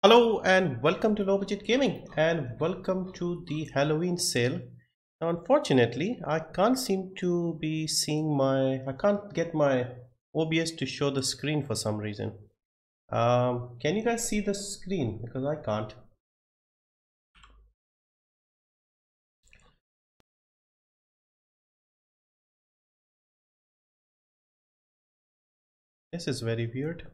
Hello and welcome to Low Budget Gaming and welcome to the Halloween sale. Now, unfortunately, I can't seem to be seeing I can't get my OBS to show the screen for some reason. Can you guys see the screen? Because I can't. This is very weird.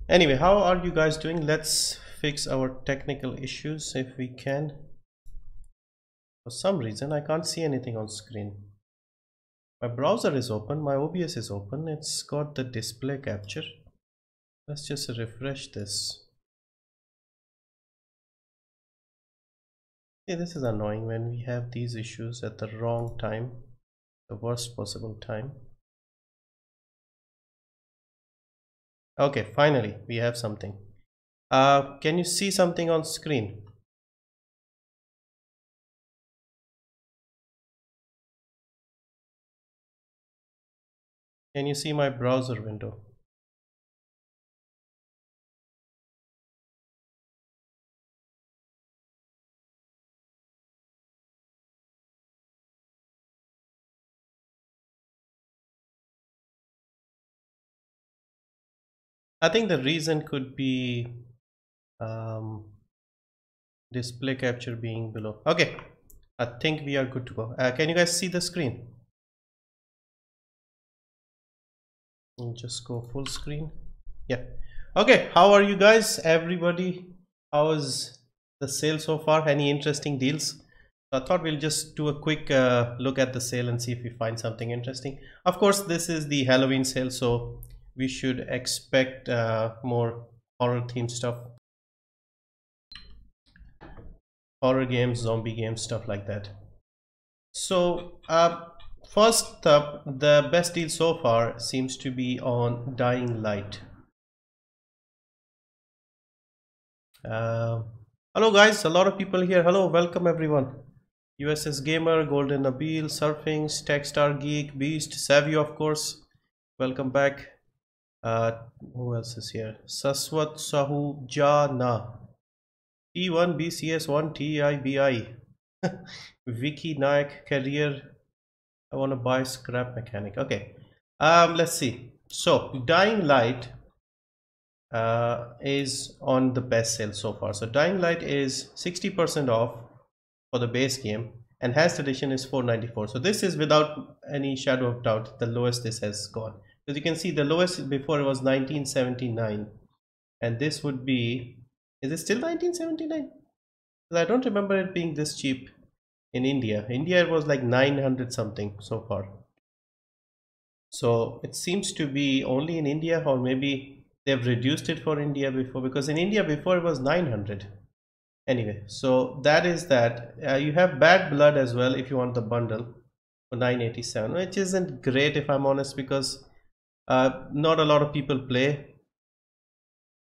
Anyway, how are you guys doing? Let's fix our technical issues if we can. For some reason, I can't see anything on screen. My browser is open, my OBS is open, it's got the display capture. Let's just refresh this. See, this is annoying when we have these issues at the wrong time, the worst possible time. Okay, finally we have something. Can you see something on screen? Can you see my browser window? I think the reason could be display capture being below. Okay, I think we are good to go. Can you guys see the screen? And just go full screen. Yeah. Okay, how are you guys? Everybody, how is the sale so far? Any interesting deals? I thought we'll just do a quick look at the sale and see if we find something interesting. Of course, this is the Halloween sale, so we should expect more horror themed stuff. Horror games, zombie games, stuff like that. So first up, the best deal so far seems to be on Dying Light. Hello guys, a lot of people here. Hello, welcome everyone. USS Gamer, Golden Nabil, Surfing, Techstar Geek, Beast, Savvy of course. Welcome back. Who else is here? Saswat Sahu Jana. T1 BCS1 TIBI. Vicky Naik Career. I want to buy Scrap Mechanic. Okay. Let's see. So Dying Light is on the best sale so far. So Dying Light is 60% off for the base game, and Enhanced Edition is $494. So this is without any shadow of doubt the lowest this has gone. As you can see, the lowest before it was 1979, and this would be, is it still 1979? I don't remember it being this cheap in India. India it was like 900 something so far. So it seems to be only in India, or maybe they've reduced it for India before, because in India before it was 900. Anyway, so that is that. You have Bad Blood as well if you want the bundle for 987, which isn't great if I'm honest, because not a lot of people play.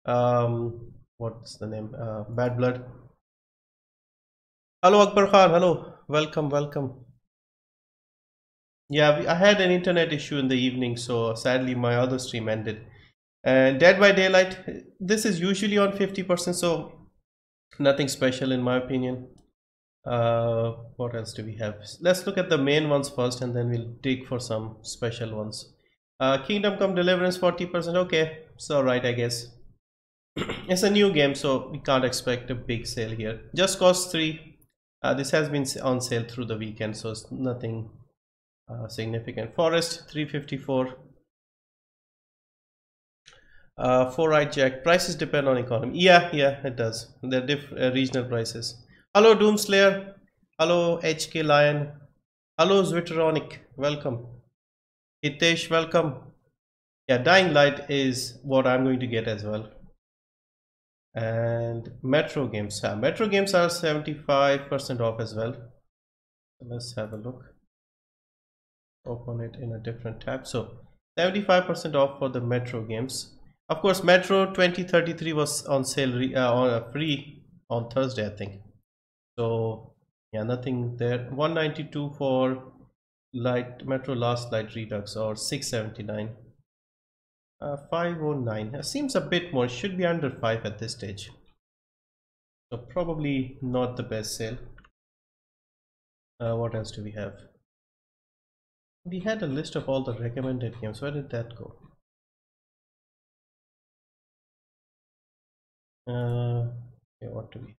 What's the name? Bad Blood. Hello Akbar Khan, hello, welcome. Yeah, I had an internet issue in the evening, so sadly my other stream ended. And Dead by Daylight, this is usually on 50%, so nothing special in my opinion. What else do we have? Let's look at the main ones first, and then we'll dig for some special ones. Kingdom Come Deliverance 40%. Okay, it's alright, I guess. It's a new game, so we can't expect a big sale here. Just Cause 3. This has been on sale through the weekend, so it's nothing significant. Forest 354. 4-eyed Jack. Prices depend on economy. Yeah, it does. They're regional prices. Hello Doomslayer. Hello HK Lion. Hello Zwitteronic. Welcome. Hitesh, welcome. Yeah, Dying Light is what I'm going to get as well. And Metro games. Metro games are 75% off as well. Let's have a look. Open it in a different tab. So 75% off for the Metro games. Of course, Metro 2033 was on sale, free on Thursday, I think. So yeah, nothing there. 192 for Metro Last Light Redux, or 679. 509 seems a bit more. Should be under 5 at this stage, so probably not the best sale. What else do we have? We had a list of all the recommended games. Where did that go? Okay, what do we?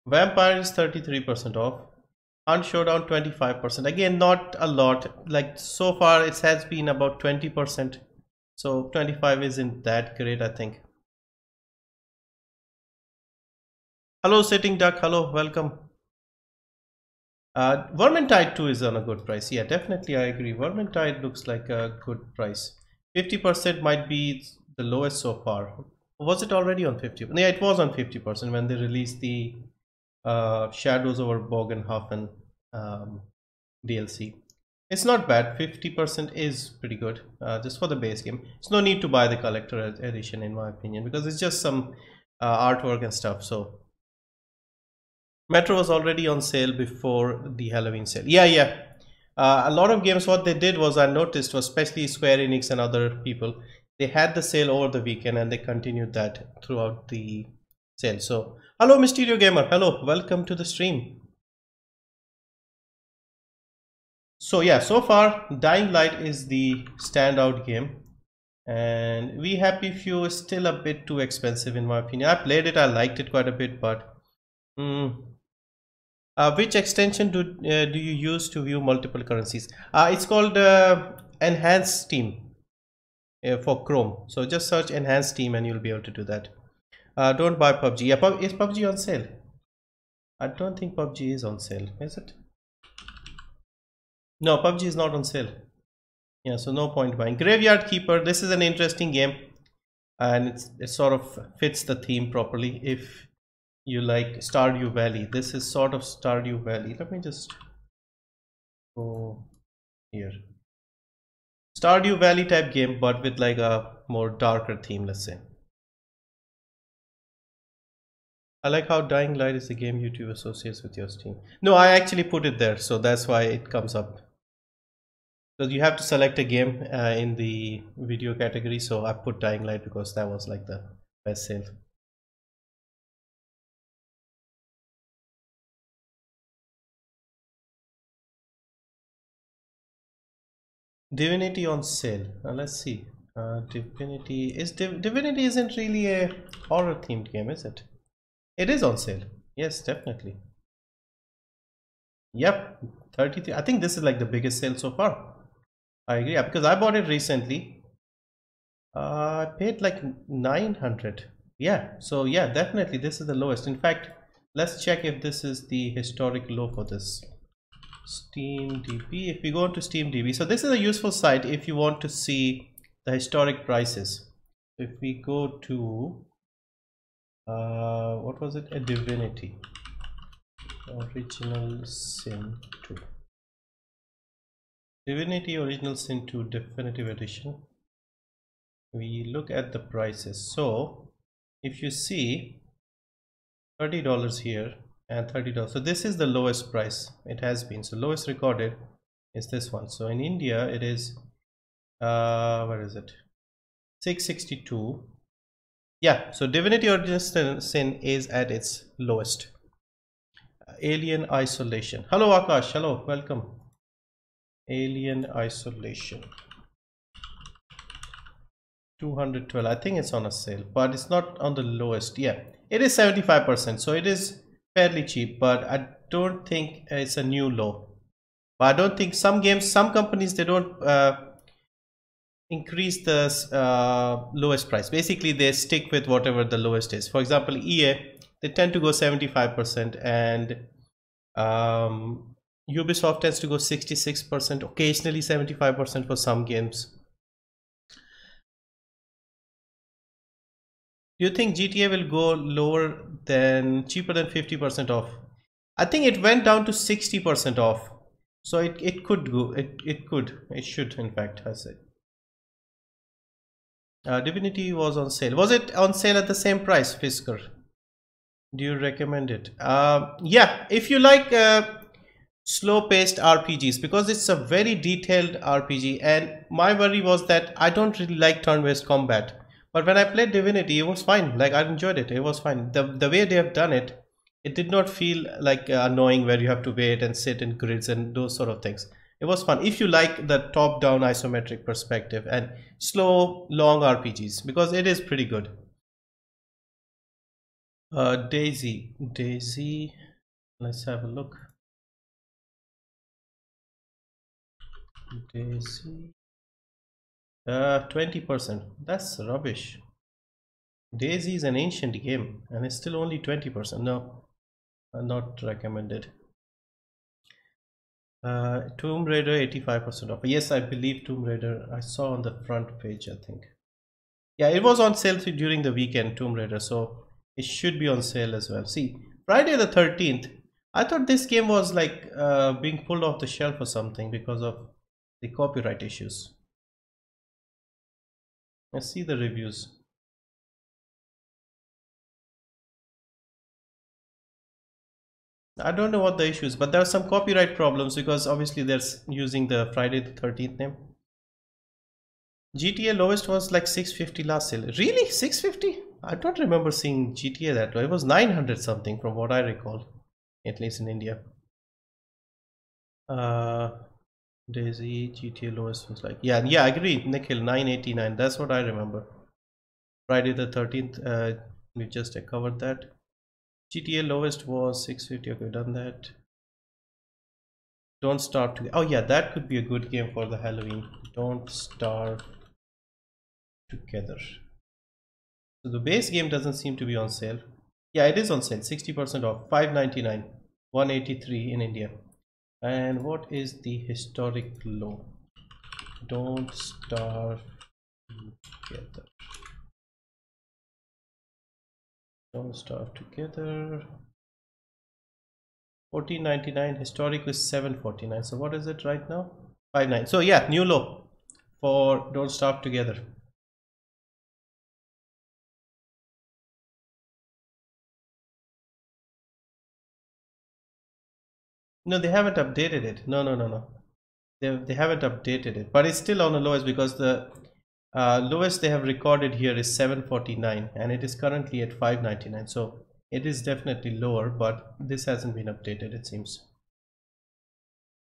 Vampire is 33% off. Hunt Showdown 25%. Again, not a lot. Like so far, it has been about 20%. So 25 isn't that great, I think. Hello, Sitting Duck. Hello, welcome. Vermintide 2 is on a good price. Yeah, definitely, I agree. Vermintide looks like a good price. 50% might be the lowest so far. Was it already on 50? Yeah, it was on 50% when they released the Shadows over Bogenhofen DLC. It's not bad. 50% is pretty good, just for the base game. It's no need to buy the collector edition, in my opinion, because it's just some artwork and stuff. So Metro was already on sale before the Halloween sale. Yeah. A lot of games, what they did was, I noticed, was especially Square Enix and other people, they had the sale over the weekend and they continued that throughout the sale. So hello, Mysterio Gamer. Hello, welcome to the stream. So yeah, so far Dying Light is the standout game, and We Happy Few is still a bit too expensive in my opinion. I played it, I liked it quite a bit, but which extension do you use to view multiple currencies? It's called Enhanced Steam for Chrome. So just search Enhanced Steam and you'll be able to do that. Don't buy PUBG. Yeah, is PUBG on sale? I don't think PUBG is on sale, is it? No, PUBG is not on sale. Yeah, so no point buying. Graveyard Keeper, this is an interesting game, and it sort of fits the theme properly. If you like Stardew Valley, this is sort of Stardew Valley. Let me just go here. Stardew Valley type game, but with like a more darker theme, let's say. I like how Dying Light is the game YouTube associates with your Steam. No, I actually put it there, so that's why it comes up. Because you have to select a game in the video category, so I put Dying Light because that was like the best sale. Divinity on sale. Let's see. Divinity isn't really a horror themed game, is it? It is on sale. Yes, definitely. Yep, 33. I think this is like the biggest sale so far. I agree, because I bought it recently. I paid like 900. Yeah, so yeah, definitely this is the lowest. In fact, let's check if this is the historic low for this. SteamDB. If we go to SteamDB, so this is a useful site if you want to see the historic prices. If we go to what was it? A Divinity Original Sin 2. Divinity Original Sin 2 Definitive Edition. We look at the prices. So if you see $30 here and $30, so this is the lowest price it has been. So lowest recorded is this one. So in India it is where is it? 662. Yeah, so Divinity Original Sin is at its lowest. Alien Isolation. Hello Akash, hello, welcome. Alien Isolation 212. I think it's on a sale, but it's not on the lowest. Yeah, it is 75%, so it is fairly cheap, but I don't think it's a new low. But I don't think some companies, they don't increase the lowest price. Basically they stick with whatever the lowest is. For example, EA, they tend to go 75%, and Ubisoft tends to go 66%, occasionally 75% for some games. Do you think GTA will go cheaper than 50% off? I think it went down to 60% off, so it could go. It should, in fact, I said. Divinity was on sale. Was it on sale at the same price, Fisker? Do you recommend it? Yeah, if you like slow paced RPGs, because it's a very detailed RPG, and my worry was that I don't really like turn based combat. But when I played Divinity, it was fine. Like, I enjoyed it. It was fine. The way they have done it, it did not feel like annoying where you have to wait and sit in grids and those sort of things. It was fun if you like the top down isometric perspective and slow long RPGs, because it is pretty good. Daisy, let's have a look. Daisy, 20%. That's rubbish. Daisy is an ancient game and it's still only 20%. No, not recommended. Tomb Raider 85% off. Yes, I believe Tomb Raider. I saw on the front page, I think. Yeah, it was on sale during the weekend, Tomb Raider, so it should be on sale as well. See, Friday the 13th. I thought this game was like being pulled off the shelf or something because of the copyright issues. Let's see the reviews. I don't know what the issue is, but there are some copyright problems because obviously they're using the Friday the 13th name. GTA lowest was like 650 last sale. Really? 650? I don't remember seeing GTA that low. It was 900 something from what I recall, at least in India. Daisy GTA lowest was like, yeah, I agree, Nikhil, 989. That's what I remember. Friday the 13th, we just covered that. GTA lowest was 650. Okay, done that. Don't Starve Together. Oh yeah, that could be a good game for the Halloween. Don't Starve Together. So the base game doesn't seem to be on sale. Yeah, it is on sale, 60% off, 599, 183 in India. And what is the historic low? Don't Starve Together. Don't Starve Together. 1499. Historic is 749. So what is it right now? 59. So yeah, new low for Don't Starve Together. No, they haven't updated it. No. They haven't updated it, but it's still on the lowest because the lowest they have recorded here is 749 and it is currently at 599. So it is definitely lower, but this hasn't been updated, it seems.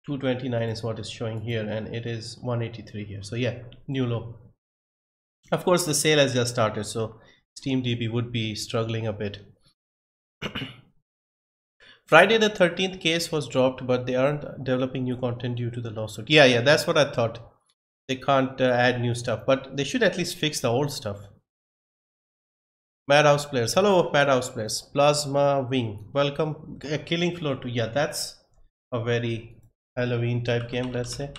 229 is what is showing here and it is 183 here. So yeah, new low. Of course, the sale has just started, so SteamDB would be struggling a bit. Friday the 13th case was dropped, but they aren't developing new content due to the lawsuit. Yeah, that's what I thought. They can't add new stuff, but they should at least fix the old stuff. Madhouse players, hello Madhouse players. Plasma Wing, welcome. Killing Floor 2, yeah, that's a very Halloween type game, let's say.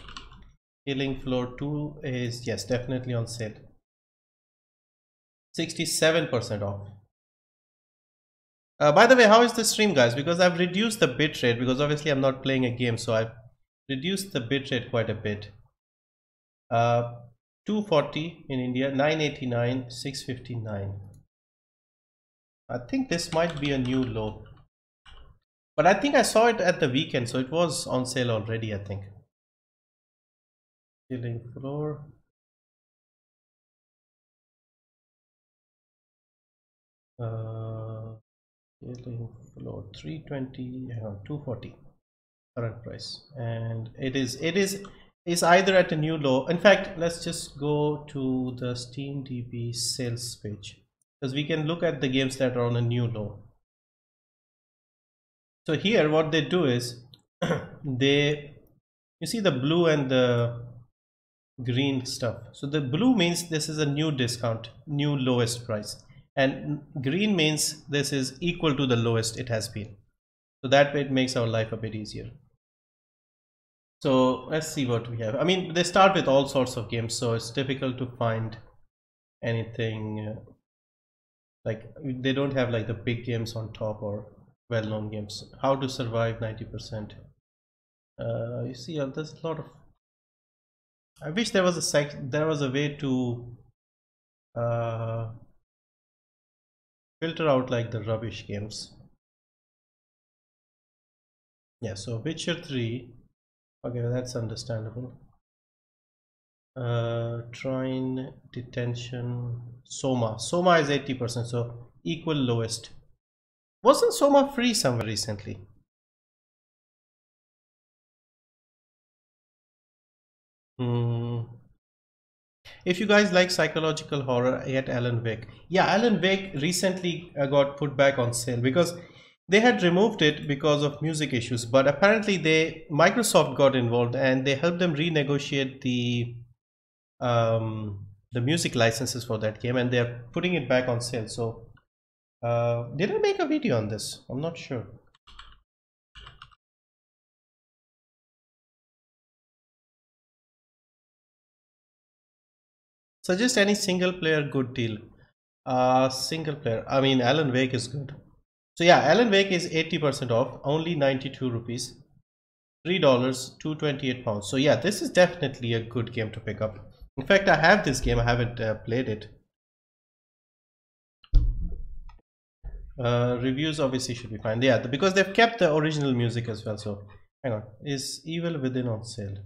Killing Floor 2 is, yes, definitely on sale. 67% off. By the way, how is the stream, guys? Because I've reduced the bitrate because obviously I'm not playing a game, so I've reduced the bitrate quite a bit. 240 in India, 989, 659. I think this might be a new low, but I think I saw it at the weekend, so it was on sale already, I think. Killing Floor. Killing Floor 320, hang on, 240 current price, and it is either at a new low. In fact, let's just go to the SteamDB sales page because we can look at the games that are on a new low. So here what they do is you see the blue and the green stuff. So the blue means this is a new discount, new lowest price, and green means this is equal to the lowest it has been. So that way it makes our life a bit easier. So let's see what we have. I mean, they start with all sorts of games, so it's difficult to find anything like they don't have like the big games on top or well-known games. How to Survive 90%. You see, there's a lot of. I wish there was a way to filter out like the rubbish games. Yeah, so Witcher 3. Okay, that's understandable. Trine, Detention, Soma. Soma is 80%, so equal lowest. Wasn't Soma free somewhere recently? Hmm. If you guys like psychological horror, get Alan Wake. Yeah, Alan Wake recently got put back on sale because they had removed it because of music issues. But apparently, Microsoft got involved and they helped them renegotiate the music licenses for that game, and they're putting it back on sale. So, did I make a video on this? I'm not sure. Suggest any single player good deal. Single player. I mean, Alan Wake is good. So yeah, Alan Wake is 80% off, only 92 rupees, $3, 228 pounds. So yeah, this is definitely a good game to pick up. In fact, I have this game. I haven't played it. Reviews obviously should be fine. Yeah, because they've kept the original music as well. So hang on, is Evil Within on sale?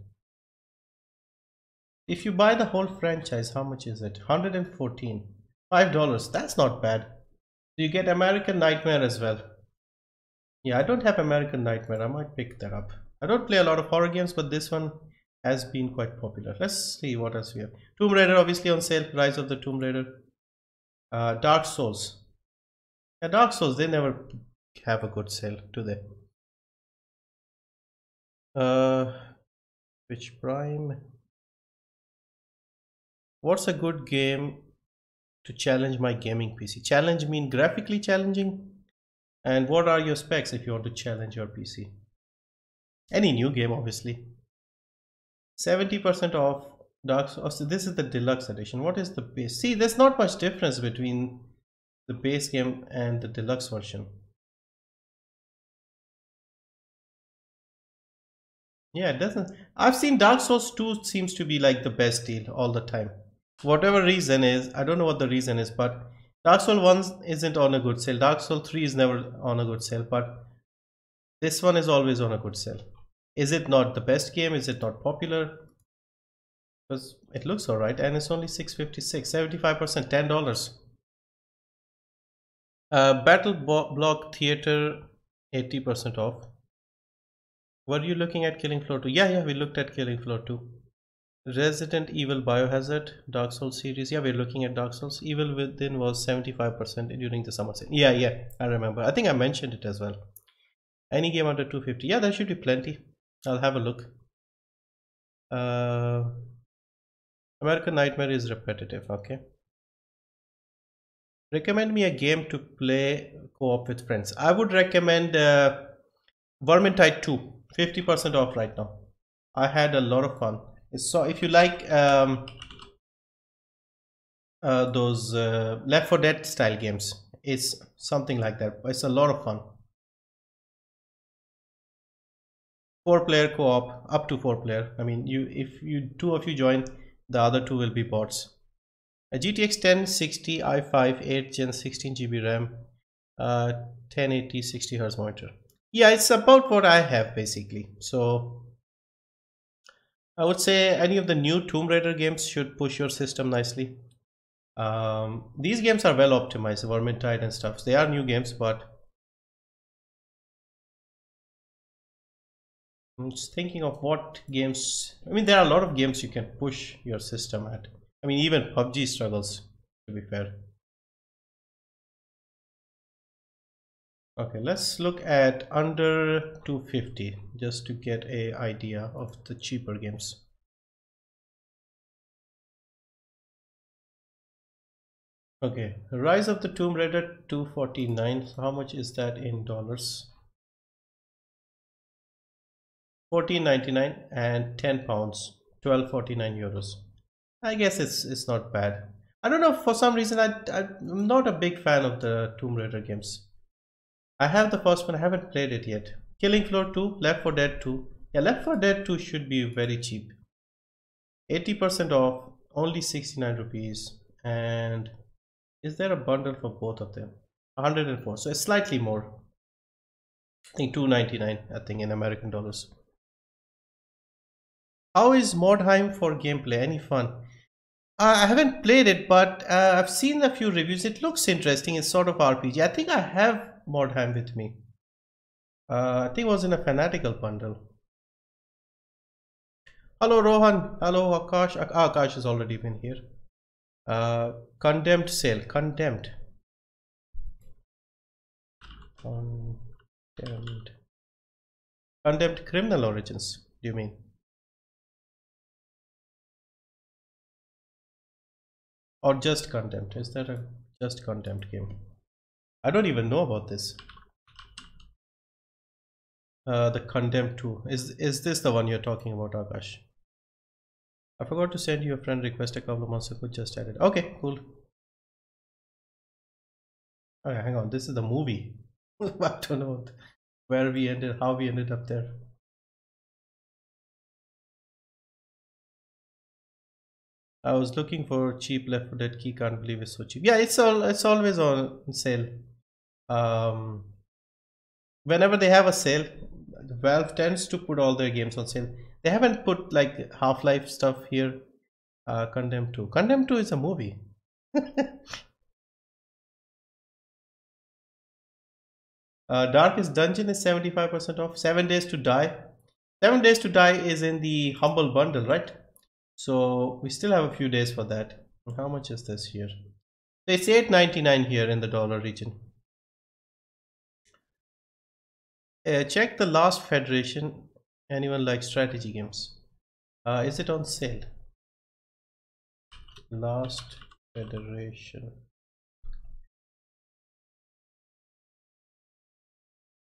If you buy the whole franchise, how much is it? 114, $5. That's not bad. You get American Nightmare as well. Yeah, I don't have American Nightmare. I might pick that up. I don't play a lot of horror games, but this one has been quite popular. Let's see what else we have. Tomb Raider obviously on sale. Rise of the Tomb Raider. Dark Souls. Yeah, Dark Souls, they never have a good sale, do they? Which Prime? What's a good game to challenge my gaming PC? Challenge mean graphically challenging? And what are your specs if you want to challenge your PC? Any new game, obviously. 70% off Dark Souls. So this is the deluxe edition. What is the base? See, there's not much difference between the base game and the deluxe version. Yeah, it doesn't. I've seen Dark Souls 2 seems to be like the best deal all the time. Whatever reason is, I don't know what the reason is, but Dark Souls 1 isn't on a good sale. Dark Souls 3 is never on a good sale, but this one is always on a good sale. Is it not the best game? Is it not popular? Because it looks alright and it's only 656, 75%, $10. Battle Block Theater 80% off. Were you looking at Killing Floor 2? Yeah, we looked at Killing Floor 2. Resident Evil Biohazard, Dark Souls series. Yeah, we're looking at Dark Souls. Evil Within was 75% during the summer sale. Yeah, I remember. I think I mentioned it as well. Any game under 250. Yeah, there should be plenty. I'll have a look. American Nightmare is repetitive. Okay. Recommend me a game to play co-op with friends. I would recommend Vermintide 2. 50% off right now. I had a lot of fun. So if you like those Left 4 Dead style games, it's something like that. It's a lot of fun. 4-player co-op, up to 4-player. I mean, if you two of you join, the other two will be bots. A GTX 1060 i5 8 Gen 16 GB RAM, 1080 60 Hz monitor. Yeah, it's about what I have basically. So I would say any of the new Tomb Raider games should push your system nicely. These games are well optimized, Vermintide and stuff. They are new games, but I'm just thinking of what games. I mean, there are a lot of games you can push your system at. I mean, even PUBG struggles, to be fair. Okay, let's look at under 250 just to get a idea of the cheaper games. Okay, Rise of the Tomb Raider 249. So how much is that in dollars? 14.99 and 10 pounds, 12.49 euros. I guess it's not bad. I don't know, for some reason I'm not a big fan of the Tomb Raider games. I have the first one, I haven't played it yet. Killing Floor 2, Left 4 Dead 2. Yeah, Left 4 Dead 2 should be very cheap. 80% off, only 69 rupees. And is there a bundle for both of them? 104, so it's slightly more. I think 299, I think, in American dollars. How is Mordheim for gameplay? Any fun? I haven't played it, but I've seen a few reviews. It looks interesting. It's sort of RPG. I think I have Mordheim with me. I think it was in a Fanatical bundle. Hello Rohan. Hello Akash. Akash has already been here. Condemned sale. Condemned. Condemned Criminal Origins, do you mean? Or just Condemned? Is that a just Condemned game? I don't even know about this. The Condemned 2. Is this the one you're talking about, Akash? I forgot to send you a friend request a couple of months ago. Just added. Okay, cool. Okay, hang on. This is the movie. I don't know where we ended, how we ended up there. I was looking for cheap Left 4 Dead key. Can't believe it's so cheap. Yeah, it's always on sale. Whenever they have a sale, Valve tends to put all their games on sale. They haven't put like Half-Life stuff here. Condemned 2. Condemned 2 is a movie. Darkest Dungeon is 75% off. 7 Days to Die. 7 Days to Die is in the Humble Bundle, right? So we still have a few days for that. How much is this here? It's $8.99 here in the dollar region. Check the Last Federation. Anyone like strategy games? Is it on sale? Last Federation.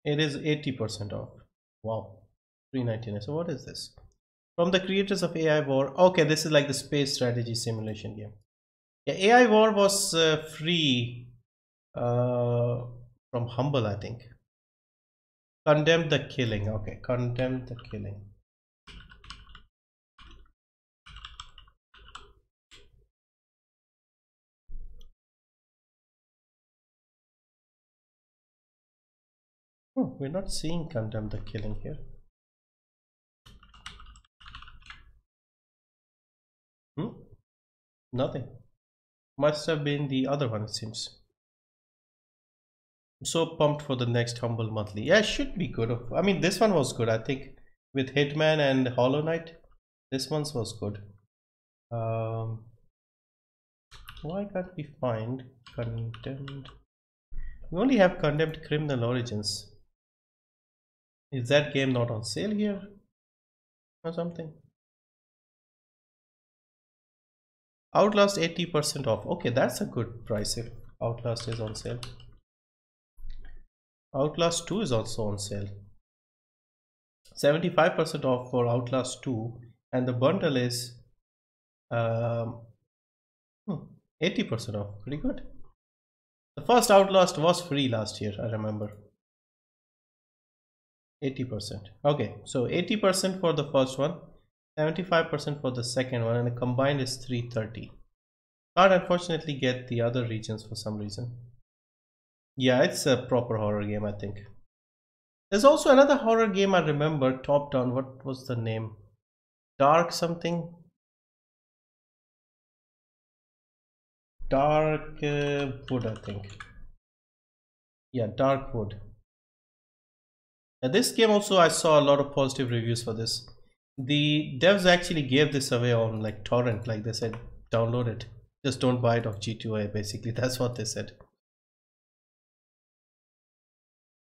It is 80% off. Wow. $3.99. So what is this? From the creators of AI War. Okay, this is like the space strategy simulation game. Yeah, AI War was free from Humble, I think. Condemn the Killing. Okay, Condemn the Killing. Oh, we're not seeing Condemn the Killing here. Nothing. Must have been the other one, it seems. I'm so pumped for the next Humble Monthly. Yeah, it should be good. I mean, this one was good, I think. With Hitman and Hollow Knight, this one's was good. Why can't we find Condemned? We only have Condemned Criminal Origins. Is that game not on sale here? Or something? Outlast 80% off. Okay, that's a good price if Outlast is on sale. Outlast 2 is also on sale. 75% off for Outlast 2, and the bundle is 80% off. Pretty good. The first Outlast was free last year, I remember. 80%. Okay, so 80% for the first one, 75% for the second one, and the combined is 330. Can't unfortunately get the other regions for some reason. Yeah, it's a proper horror game, I think. There's also another horror game I remember, top down. What was the name? Dark something? Dark Wood, I think. Yeah, Dark Wood. Now, this game also, I saw a lot of positive reviews for this. The devs actually gave this away on like torrent, like they said, download it. Just don't buy it off G2A, basically. That's what they said.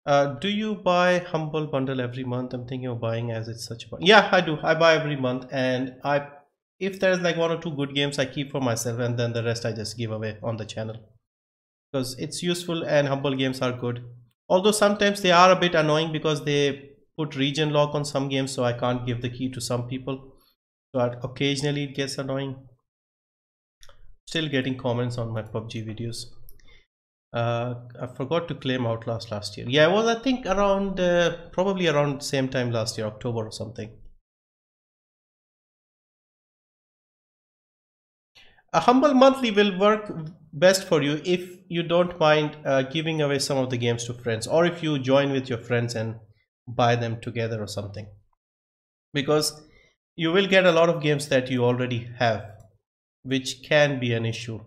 Do you buy Humble Bundle every month? I'm thinking of buying, as it's such a... Yeah, I do. I buy every month, and if there's like 1 or 2 good games, I keep for myself, and then the rest I just give away on the channel. Because it's useful and Humble games are good. Although sometimes they are a bit annoying because they put region lock on some games, so I can't give the key to some people. So occasionally it gets annoying. Still getting comments on my PUBG videos. I forgot to claim Outlast last year. Yeah, it was, I think, around probably around same time last year, October or something. A Humble Monthly will work best for you if you don't mind giving away some of the games to friends, or if you join with your friends and buy them together or something, because you will get a lot of games that you already have, which can be an issue.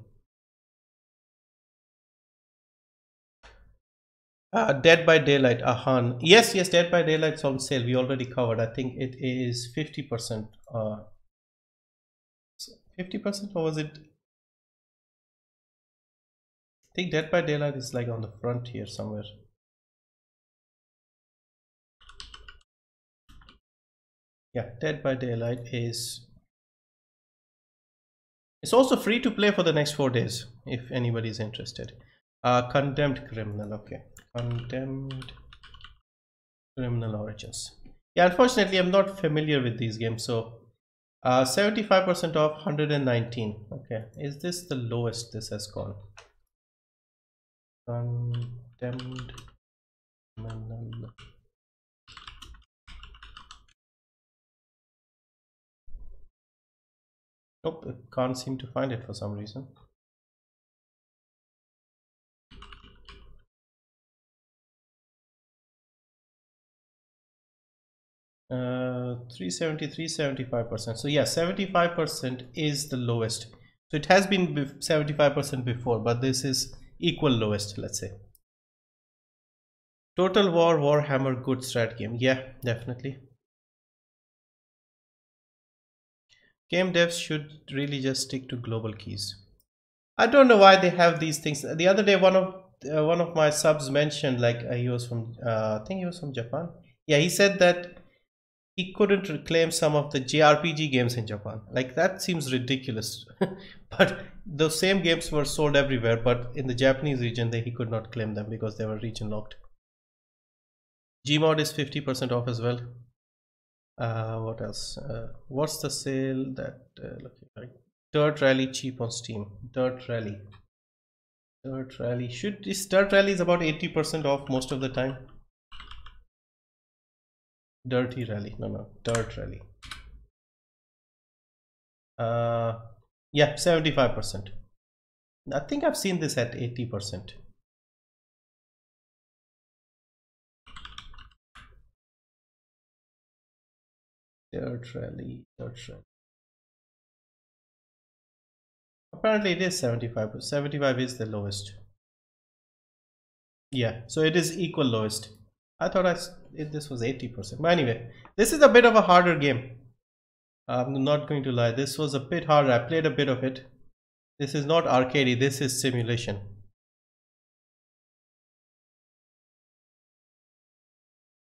Dead by Daylight, Ahan. Yes, yes, Dead by Daylight's on sale. We already covered. I think it is 50%. 50%, or was it? I think Dead by Daylight is like on the front here somewhere. Yeah, Dead by Daylight is. It's also free to play for the next 4 days if anybody's interested. Condemned Criminal. Okay, Condemned Criminal Origins. Yeah, unfortunately, I'm not familiar with these games, so 75% off, 119. Okay, is this the lowest this has gone? Condemned Criminal. Nope, I can't seem to find it for some reason. Uh, 370, 375%. So yeah, 75% is the lowest. So it has been 75% before, but this is equal lowest, let's say. Total War Warhammer, good strat game. Yeah, definitely. Game devs should really just stick to global keys. I don't know why they have these things. The other day, one of my subs mentioned, like he was from, I think he was from Japan. Yeah, he said that he couldn't reclaim some of the JRPG games in Japan. Like, that seems ridiculous. But those same games were sold everywhere, but in the Japanese region, he could not claim them because they were region locked. Gmod is 50% off as well. What else? What's the sale that looking like? Dirt Rally cheap on Steam. Dirt Rally. Dirt Rally. Dirt Rally is about 80% off most of the time. Dirty Rally. No, Dirt Rally. Yeah, 75%. I think I've seen this at 80%. Dirt Rally. Apparently it is 75%. 75 is the lowest. Yeah, so it is equal lowest. I thought this was 80%. But anyway, this is a bit of a harder game. I'm not going to lie. This was a bit harder. I played a bit of it. This is not arcadey. This is simulation.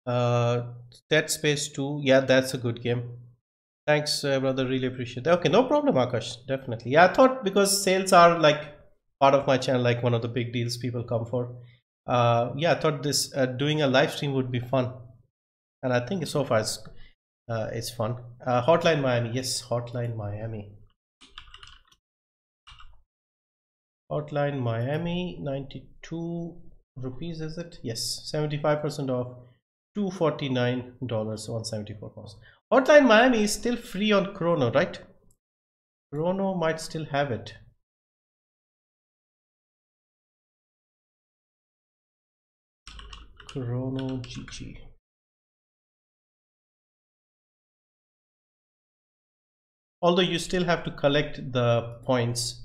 Dead Space 2. Yeah, that's a good game. Thanks, brother. Really appreciate that. Okay, no problem, Akash. Definitely. Yeah, I thought because sales are like part of my channel, like one of the big deals people come for. Yeah, I thought this doing a live stream would be fun, and I think so far it's fun. Hotline Miami. Yes, Hotline Miami. Hotline Miami, 92 rupees, is it? Yes, 75% off, $249, 174 pounds. Hotline Miami is still free on Chrono, right? Chrono might still have it. Chrono GG. Although you still have to collect the points.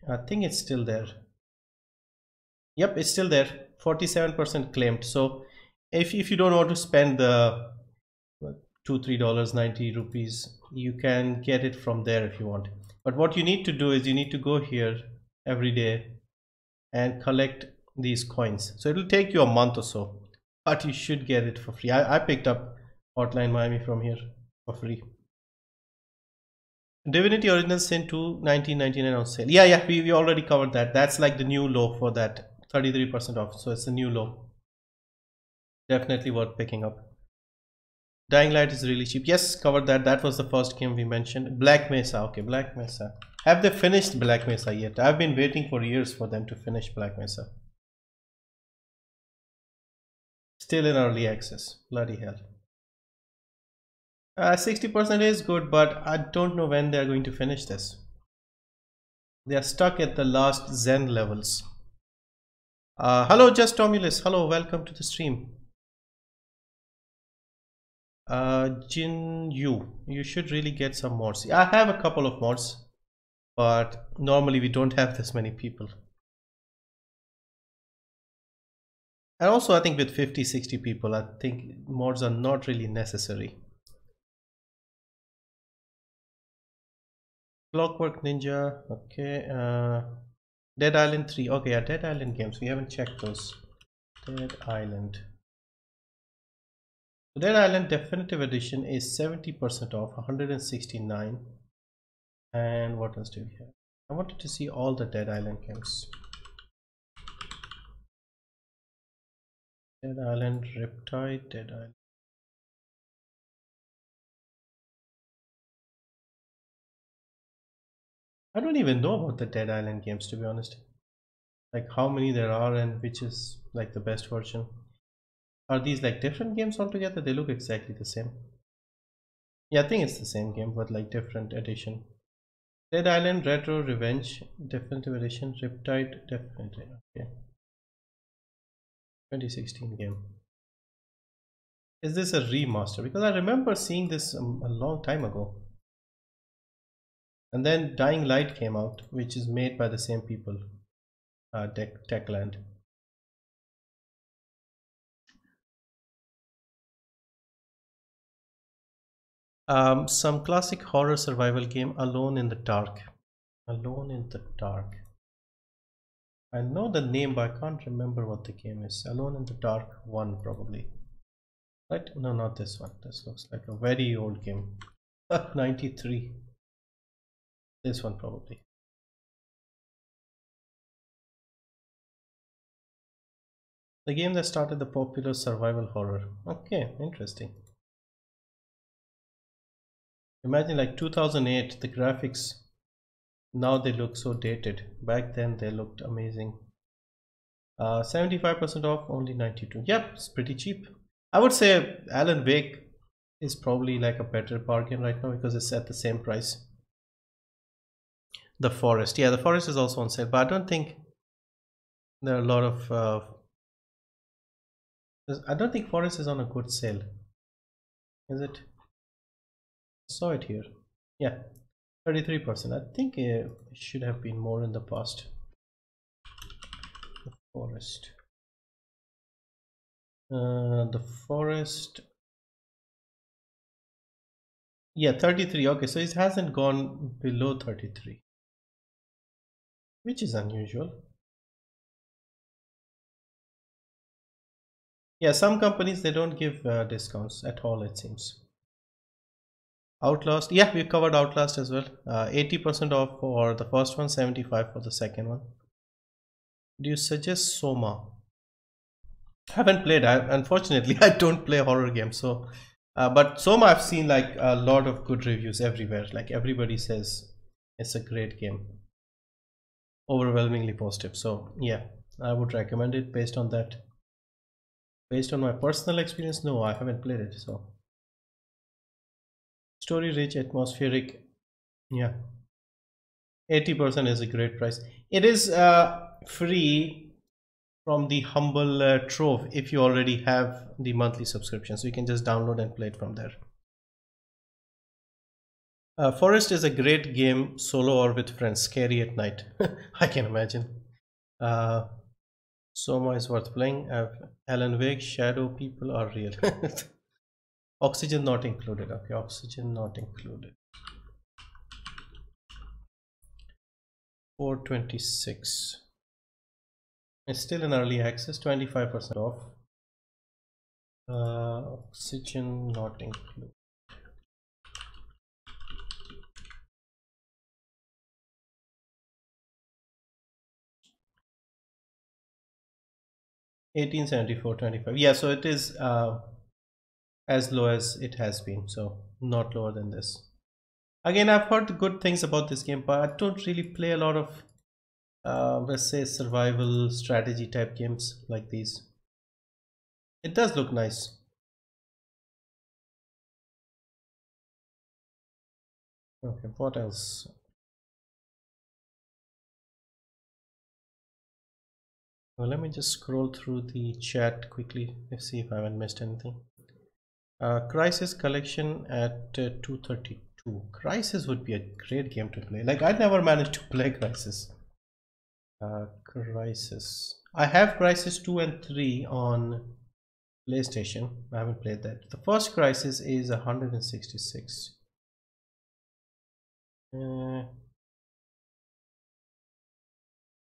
I think it's still there. Yep, it's still there. 47% claimed. So if you don't want to spend the $2-3, 90 rupees, you can get it from there if you want. But what you need to do is you need to go here every day and collect these coins. So it'll take you a month or so, but you should get it for free. I picked up Hotline Miami from here for free. Divinity Original Sin 2, 1999 on sale. Yeah, we already covered that. That's like the new low for that, 33% off. So it's a new low. Definitely worth picking up. Dying Light is really cheap. Yes, covered that. That was the first game we mentioned. Black Mesa. Okay, Black Mesa. Have they finished Black Mesa yet? I've been waiting for years for them to finish Black Mesa. Still in early access. Bloody hell. 60% is good, but I don't know when they're going to finish this. They are stuck at the last Zen levels. Hello, Just Tomulus. Hello, welcome to the stream. Jin Yu, you should really get some mods. I have a couple of mods, but normally we don't have this many people. And also I think with 50-60 people, I think mods are not really necessary. Clockwork Ninja, okay. Dead Island 3, okay, yeah, Dead Island games, we haven't checked those. Dead Island. Dead Island Definitive Edition is 70% off, 169. And what else do we have? I wanted to see all the Dead Island games. Dead Island, Riptide, Dead Island. I don't even know about the Dead Island games, to be honest. Like how many there are and which is like the best version. Are these like different games altogether? They look exactly the same. Yeah, I think it's the same game but like different edition. Dead Island Retro Revenge Definitive Edition, Riptide Definitely. Okay. 2016 game. Is this a remaster? Because I remember seeing this a long time ago. And then Dying Light came out, which is made by the same people, Techland. Some classic horror survival game, Alone in the Dark. Alone in the Dark. I know the name, but I can't remember what the game is. Alone in the Dark 1, probably. Right? No, not this one. This looks like a very old game. 93. This one, probably. The game that started the popular survival horror. Okay, interesting. Imagine like 2008, the graphics. Now they look so dated. Back then they looked amazing. 75% off, only 92. Yep, it's pretty cheap. I would say Alan Wake is probably like a better bargain right now because it's at the same price. The Forest, yeah, the Forest is also on sale, but I don't think there are a lot of. I don't think Forest is on a good sale. Is it? I saw it here. Yeah, 33%. I think it should have been more in the past. The Forest. The Forest. Yeah, 33. Okay, so it hasn't gone below 33, which is unusual. Yeah, some companies they don't give discounts at all, it seems. Outlast, yeah, we covered Outlast as well. 80% off for the first one, 75 for the second one. Do you suggest Soma? Haven't played. Unfortunately, I don't play horror games. So, but Soma, I've seen like a lot of good reviews everywhere. Like everybody says, it's a great game. Overwhelmingly positive. So yeah, I would recommend it based on that. Based on my personal experience, no, I haven't played it. So, story rich, atmospheric. Yeah, 80% is a great price. It is free from the humble trove if you already have the monthly subscription, so you can just download and play it from there. Forest is a great game solo or with friends. Scary at night. I can imagine. Soma is worth playing. Alan Wake, Shadow People are real. Oxygen not included. Okay, Oxygen not included. 426. It's still in early access, 25% off. Oxygen not included. $1874.25. Yeah, so it is as low as it has been, so not lower than this. Again, I've heard good things about this game, but I don't really play a lot of let's say survival strategy type games like these. It does look nice. Okay, what else? Well, let me just scroll through the chat quickly and see if I haven't missed anything. Crisis collection at 232. Crisis would be a great game to play. Like, I never managed to play Crisis. Crisis. I have Crisis 2 and 3 on PlayStation. I haven't played that. The first Crisis is 166.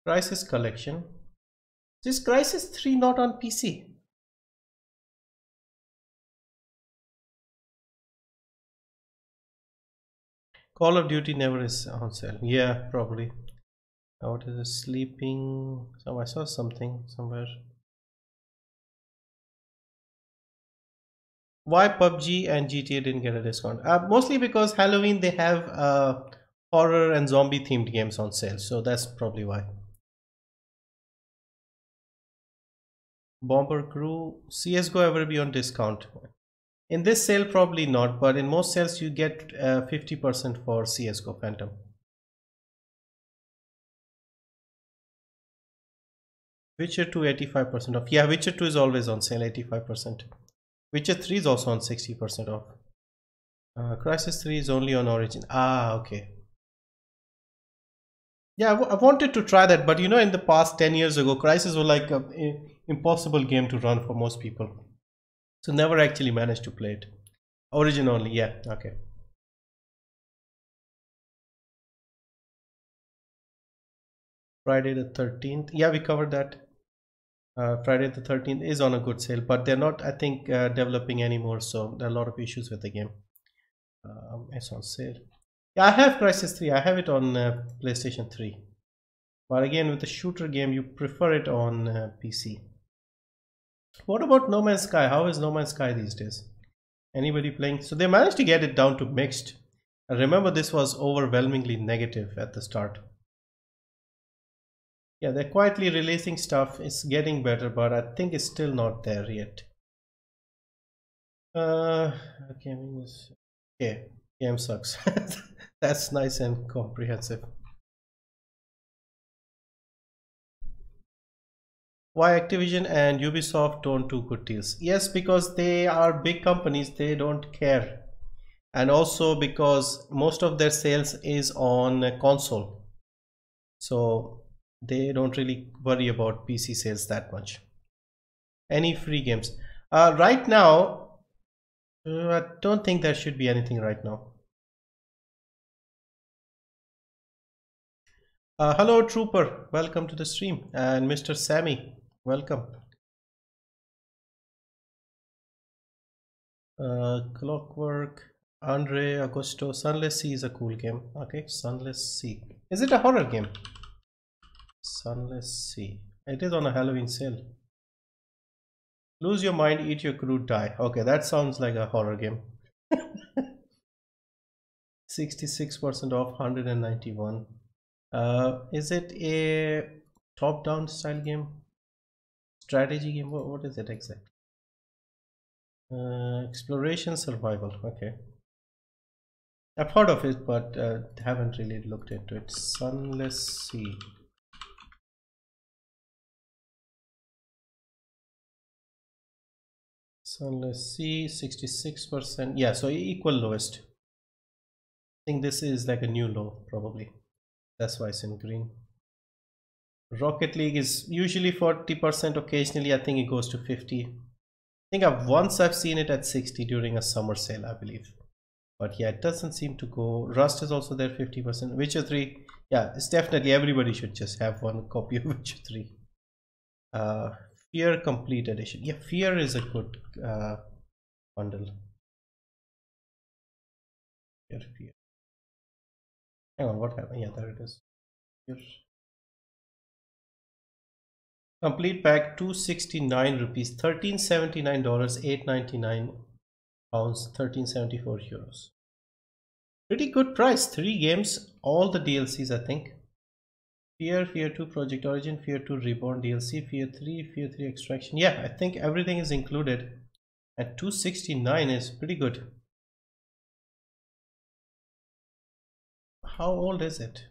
Crisis collection. Is Crisis 3 not on PC? Call of Duty never is on sale. Yeah, probably. What is it? Sleeping. So I saw something somewhere. Why PUBG and GTA didn't get a discount? Mostly because Halloween they have horror and zombie themed games on sale, so that's probably why. Bomber Crew. CSGO ever be on discount? In this sale probably not, but in most sales you get 50% for CSGO Phantom. Witcher 2 85% off. Yeah, Witcher 2 is always on sale, 85%. Witcher 3 is also on 60% off. Crisis 3 is only on Origin. Ah, okay. Yeah, I wanted to try that, but you know, in the past 10 years ago, Crisis was like an impossible game to run for most people. So never actually managed to play it. Origin only, yeah, okay. Friday the 13th. Yeah, we covered that. Friday the 13th is on a good sale, but they're not, I think, developing anymore, so there are a lot of issues with the game. It's on sale. Yeah, I have Crisis 3. I have it on PlayStation 3. But again, with the shooter game, you prefer it on PC. What about No Man's Sky? How is No Man's Sky these days? Anybody playing? So they managed to get it down to mixed. I remember this was overwhelmingly negative at the start. Yeah, they're quietly releasing stuff. It's getting better, but I think it's still not there yet. Gaming is okay. Game sucks. That's nice and comprehensive. Why Activision and Ubisoft don't do good deals? Yes, because they are big companies. They don't care, and also because most of their sales is on a console, so they don't really worry about PC sales that much. Any free games? Right now, I don't think there should be anything right now. Hello Trooper, welcome to the stream, and Mr. Sammy, welcome. Clockwork, Andre Agosto. Sunless Sea is a cool game. Okay, Sunless Sea. Is it a horror game? Sunless Sea. It is on a Halloween sale. Lose your mind, eat your crew, die. Okay, that sounds like a horror game. 66% off, 191. Is it a top-down style game? Strategy game? What is it exactly? Exploration survival. Okay. I've heard of it, but haven't really looked into it. Sunless Sea. Sunless Sea, 66%. Yeah, so equal lowest. I think this is like a new low, probably. That's why it's in green. Rocket League is usually 40%. Occasionally, I think it goes to 50. I think I've seen it at 60 during a summer sale, I believe. But yeah, it doesn't seem to go. Rust is also there, 50%. Witcher 3, yeah, it's definitely everybody should just have one copy of Witcher 3. Fear Complete Edition. Yeah, Fear is a good bundle. Fear. Hang on, what happened? Yeah, there it is. Fear. Complete pack 269 rupees, $1379, 899 pounds, 1374 euros. Pretty good price. 3 games, all the DLCs, I think. Fear 2 Project Origin, Fear 2 Reborn DLC, Fear 3 Extraction. Yeah, I think everything is included. And 269 is pretty good. How old is it?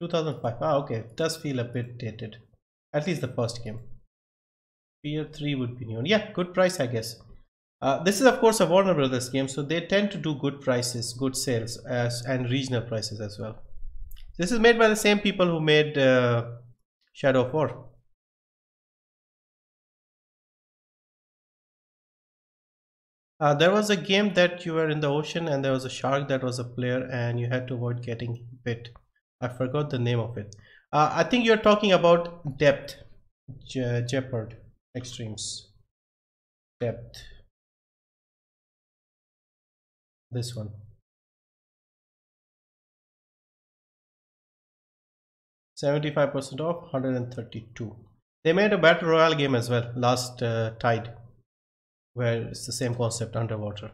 2005. Ah, okay. It does feel a bit dated. At least the first game. Tier 3 would be new. Yeah, good price, I guess. This is of course a Warner Brothers game, so they tend to do good prices, good sales, and regional prices as well. This is made by the same people who made Shadow of War. There was a game that you were in the ocean and there was a shark that was a player and you had to avoid getting bit. I forgot the name of it. I think you're talking about Depth. Jeopard Extremes. Depth. This one. 75% off, 132. They made a battle royale game as well, Last Tide, where it's the same concept, underwater.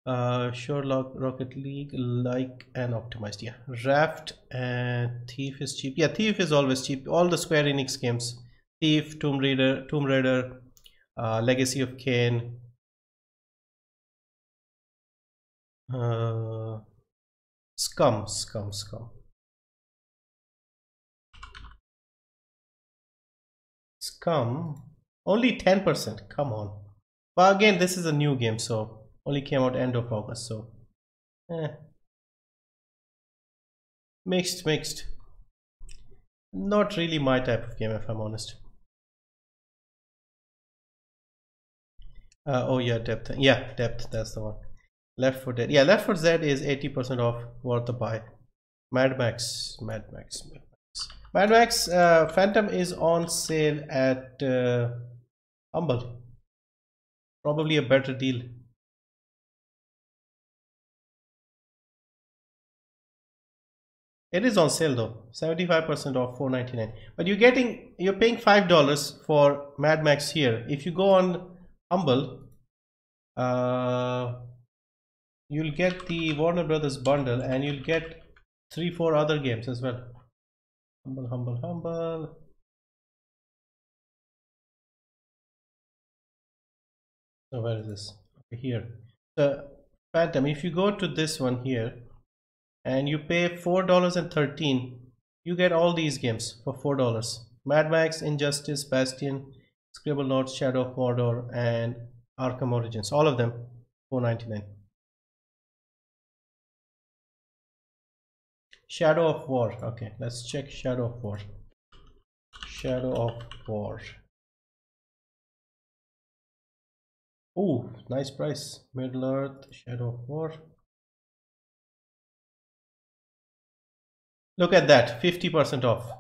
Sure, Rocket League, like and optimized. Yeah, Raft and Thief is cheap. Yeah, Thief is always cheap. All the Square Enix games, Thief, Tomb Raider, Legacy of Kain, Scum. Scum, only 10%. Come on. But again, this is a new game, so only came out end of August, so mixed. Not really my type of game, if I'm honest. Oh yeah, Depth. Yeah, Depth. That's the one. Left 4 Dead. Yeah, Left 4 Dead is 80% off. Worth the buy. Mad Max. Phantom is on sale at Humble. Probably a better deal. It is on sale though, 75% off, $4.99. But you're paying $5 for Mad Max here. If you go on Humble, you'll get the Warner Brothers bundle and you'll get 3-4 other games as well. Humble. So where is this? Okay, here. So Phantom, if you go to this one here and you pay $4.13, you get all these games for $4. Mad Max, Injustice, Bastion, Scribblenauts, Shadow of Mordor, and Arkham Origins. All of them $4.99. Shadow of War. Okay, let's check Shadow of War. Oh, nice price. Middle Earth, Shadow of War. Look at that, 50% off.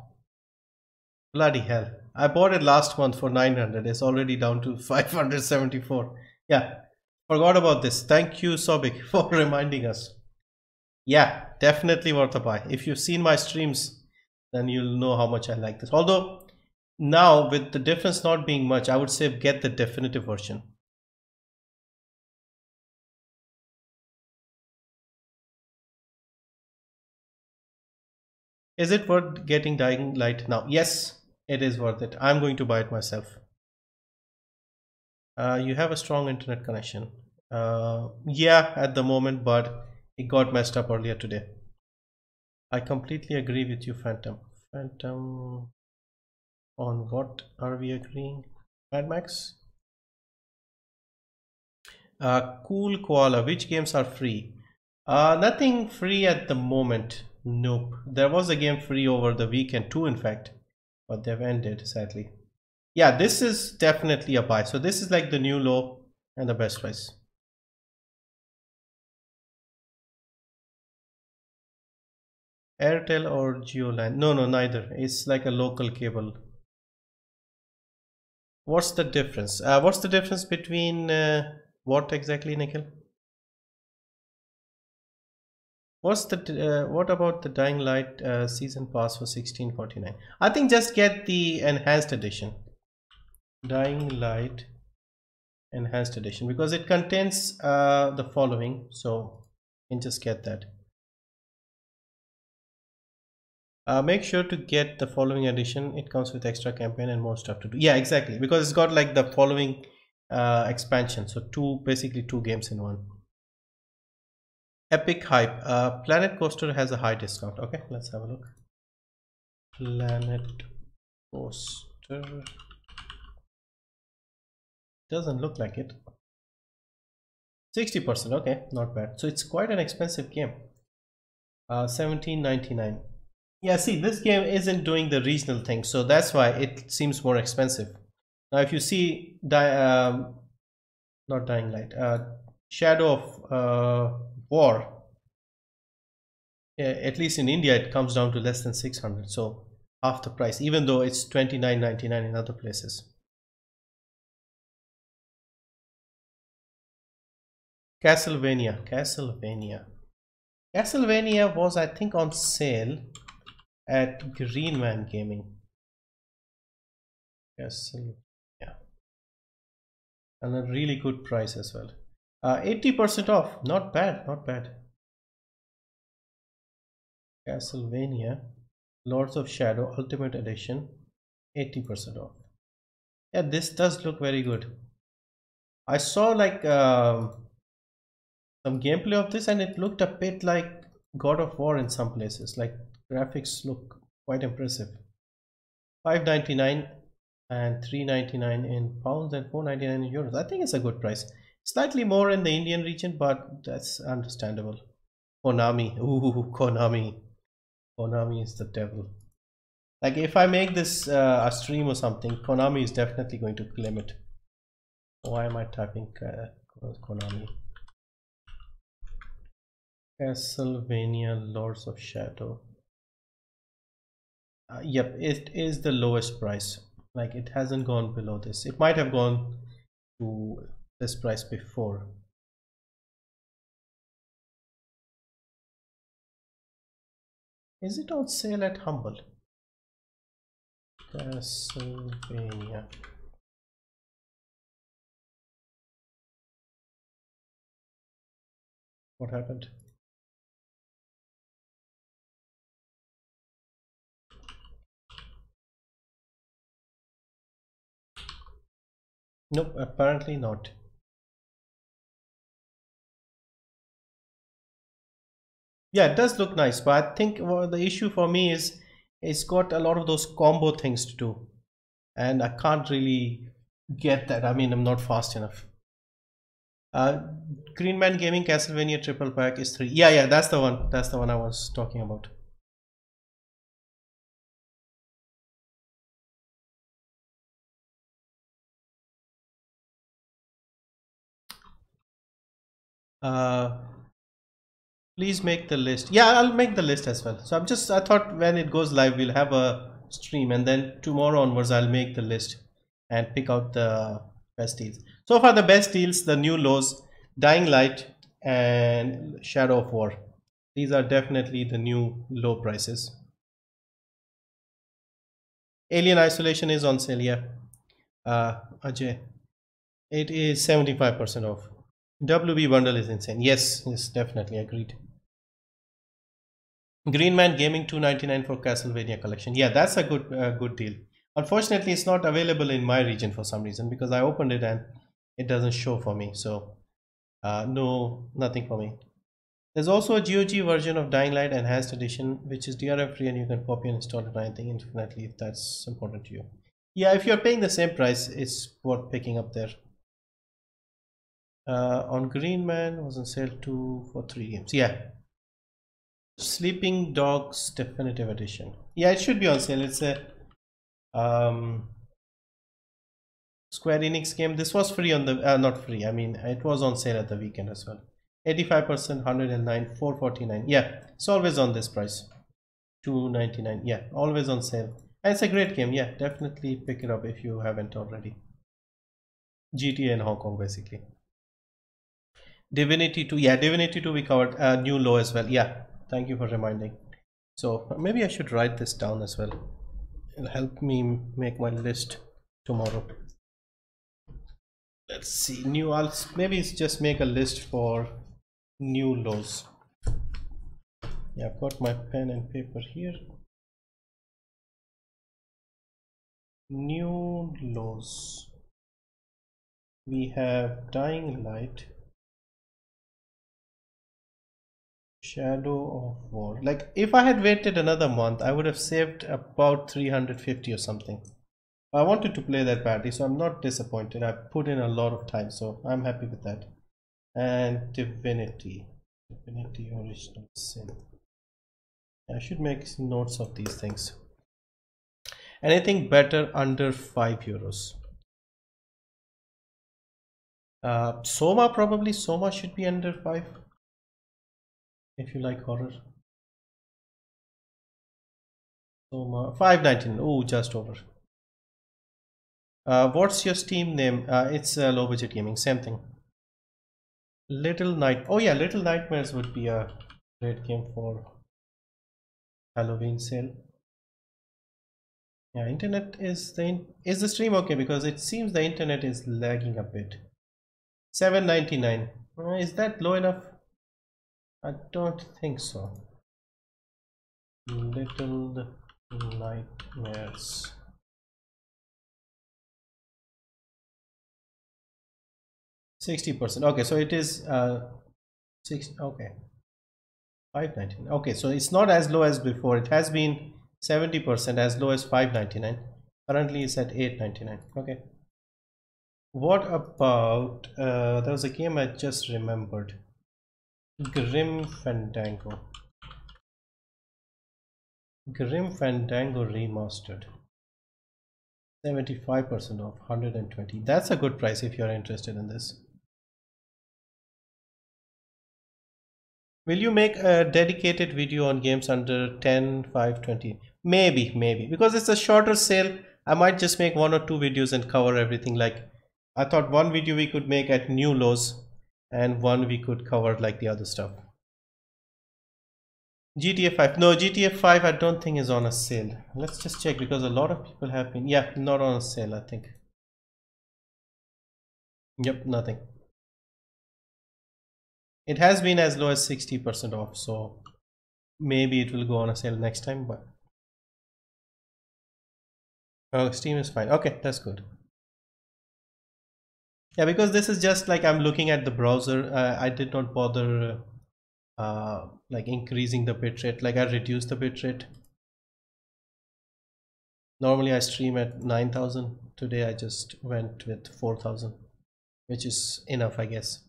Bloody hell. I bought it last month for 900. It's already down to 574. Yeah, forgot about this. Thank you, Sobik, for reminding us. Yeah, definitely worth a buy. If you've seen my streams, then you'll know how much I like this. Although, now with the difference not being much, I would say get the definitive version. Is it worth getting Dying Light now? Yes, it is worth it. I'm going to buy it myself. You have a strong internet connection. Yeah, at the moment, but it got messed up earlier today. I completely agree with you, Phantom. On what are we agreeing? Mad Max? Cool Koala, which games are free? Nothing free at the moment. Nope. There was a game free over the weekend, two in fact, but they've ended sadly. Yeah, this is definitely a buy. So this is like the new low and the best price. Airtel or Geoline? No, neither. It's like a local cable. What's the difference? What's the difference between what exactly, Nikhil? What about the Dying Light season pass for 1649? I think just get the enhanced edition. Dying Light enhanced edition, because it contains the following, so you can just get that. Make sure to get the following edition. It comes with extra campaign and more stuff to do. Yeah, exactly, because it's got like the following expansion, so basically two games in one. Epic Hype. Planet Coaster has a high discount. Okay, let's have a look. Planet Poster doesn't look like it. 60%, okay, not bad. So it's quite an expensive game. 17.99. Yeah, see, this game isn't doing the regional thing, so that's why it seems more expensive. Now, if you see, not Dying Light, Shadow of War, at least in India, it comes down to less than 600, so half the price, even though it's 29.99 in other places. Castlevania was, I think, on sale at Green Man Gaming. Castlevania, and a really good price as well. 80% off, not bad, not bad. Castlevania, Lords of Shadow Ultimate Edition, 80% off. Yeah, this does look very good. I saw like some gameplay of this and it looked a bit like God of War in some places. Like graphics look quite impressive. $5.99 and $3.99 in pounds and $4.99 in euros. I think it's a good price. Slightly more in the Indian region, but that's understandable. Konami, ooh, Konami is the devil. Like if I make this a stream or something, Konami is definitely going to claim it. Why am I typing Konami? Castlevania Lords of Shadow. Yep, it is the lowest price. Like it hasn't gone below this. It might have gone to this price before. Is it on sale at Humble? Castlevania. What happened? Nope, apparently not. Yeah, it does look nice, but I think the issue for me is it's got a lot of those combo things to do, and I can't really get that. I mean, I'm not fast enough. Green Man Gaming Castlevania Triple Pack is 3. Yeah, that's the one. That's the one I was talking about. Please make the list. Yeah, I'll make the list as well. So I thought when it goes live, we'll have a stream, and then tomorrow onwards, I'll make the list and pick out the best deals. So far, the best deals, the new lows, Dying Light and Shadow of War. These are definitely the new low prices. Alien Isolation is on sale, yeah. Ajay, it is 75% off. WB bundle is insane. Yes, definitely agreed. Green Man Gaming 299 for Castlevania collection. Yeah, that's a good deal. Unfortunately, it's not available in my region for some reason because I opened it and it doesn't show for me. So nothing for me. There's also a GOG version of Dying Light Enhanced Edition, which is DRM free and you can copy and install it or anything infinitely if that's important to you. Yeah, if you're paying the same price, it's worth picking up there. On Green Man was on sale 2 for 3 games. Yeah. Sleeping Dogs Definitive Edition. Yeah, it should be on sale. It's a Square Enix game. This was free on the not free. I mean, it was on sale at the weekend as well. 85%, 109, 449. Yeah, it's always on this price. 299. Yeah, always on sale. And it's a great game. Yeah, definitely pick it up if you haven't already. GTA in Hong Kong, basically. Divinity 2. Yeah, Divinity 2 we covered. New low as well. Yeah, thank you for reminding. So maybe I should write this down as well. It'll help me make my list tomorrow. Let's see, I'll maybe just make a list for new lows. Yeah, I've got my pen and paper here. New lows. We have Dying Light, Shadow of War. Like if I had waited another month, I would have saved about 350 or something. I wanted to play that badly, so I'm not disappointed. I put in a lot of time, so I'm happy with that. And Divinity Original Sin. I should make notes of these things. Anything better under €5? Soma, probably. Soma should be under 5 if you like horror. Soma, 5.99. Oh, just over. What's your Steam name? It's Low Budget Gaming. Same thing. Little Night. Oh yeah, Little Nightmares would be a great game for Halloween sale. Yeah, internet is the stream okay? Because it seems the internet is lagging a bit. $7.99. Is that low enough? I don't think so. Little Nightmares. 60%. Okay, so it is 6. Okay, 5.99. Okay, so it's not as low as before. It has been 70%, as low as 5.99. Currently it's at 8.99. Okay. What about there was a game I just remembered. Grim Fandango Remastered. 75% off, 120. That's a good price if you're interested in this. Will you make a dedicated video on games under 10, 5, 20? Maybe. Because it's a shorter sale, I might just make 1 or 2 videos and cover everything. Like, I thought one video we could make at new lows and one we could cover like the other stuff. GTA 5. No, GTA 5 I don't think is on a sale. Let's just check because a lot of people have been. Yeah, not on a sale, I think. Yep, nothing. It has been as low as 60% off, so maybe it will go on a sale next time, but Steam is fine. Okay, that's good. Yeah, because this is just like I'm looking at the browser. I did not bother like increasing the bitrate. Like I reduced the bitrate. Normally I stream at 9,000. Today I just went with 4,000, which is enough, I guess.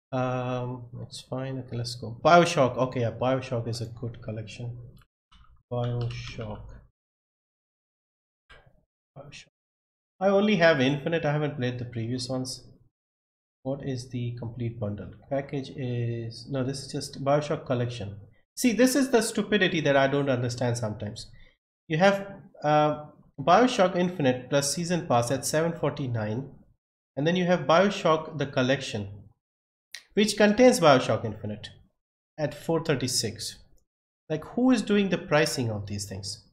It's fine. Okay, let's go. Bioshock. Okay, yeah, Bioshock is a good collection. Bioshock. I only have Infinite. I haven't played the previous ones. What is the complete bundle? Package is no. This is just Bioshock collection. See, this is the stupidity that I don't understand sometimes. You have Bioshock Infinite plus season pass at $7.49, and then you have Bioshock the collection, which contains Bioshock Infinite at $4.36. Like, who is doing the pricing of these things?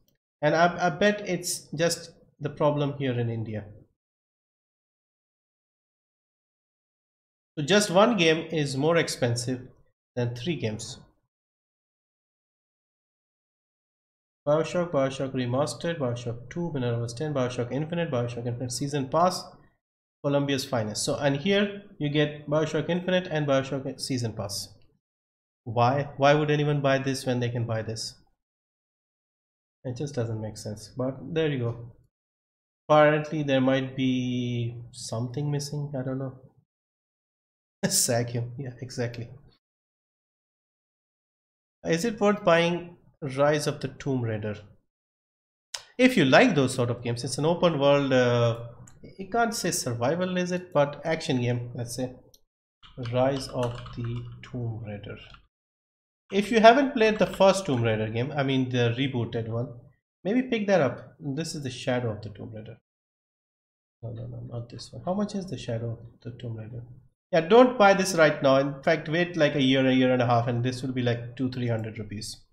And I bet it's just the problem here in India. So just one game is more expensive than 3 games. Bioshock, Bioshock Remastered, Bioshock 2, Minerva's 10, Bioshock Infinite Season Pass, Columbia's Finest. So, and here you get Bioshock Infinite and Bioshock Season Pass. Why would anyone buy this when they can buy this? It just doesn't make sense, but there you go. Apparently there might be something missing, I don't know. Sack him, yeah, exactly. Is it worth buying Rise of the Tomb Raider? If you like those sort of games, it's an open world, you can't say survival, is it, but action game, let's say. Rise of the Tomb Raider. If you haven't played the first Tomb Raider game, I mean the rebooted one, maybe pick that up. This is the Shadow of the Tomb Raider. No, not this one. How much is the Shadow of the Tomb Raider? Yeah, don't buy this right now. In fact, wait like a year and a half, and this will be like 200-300 rupees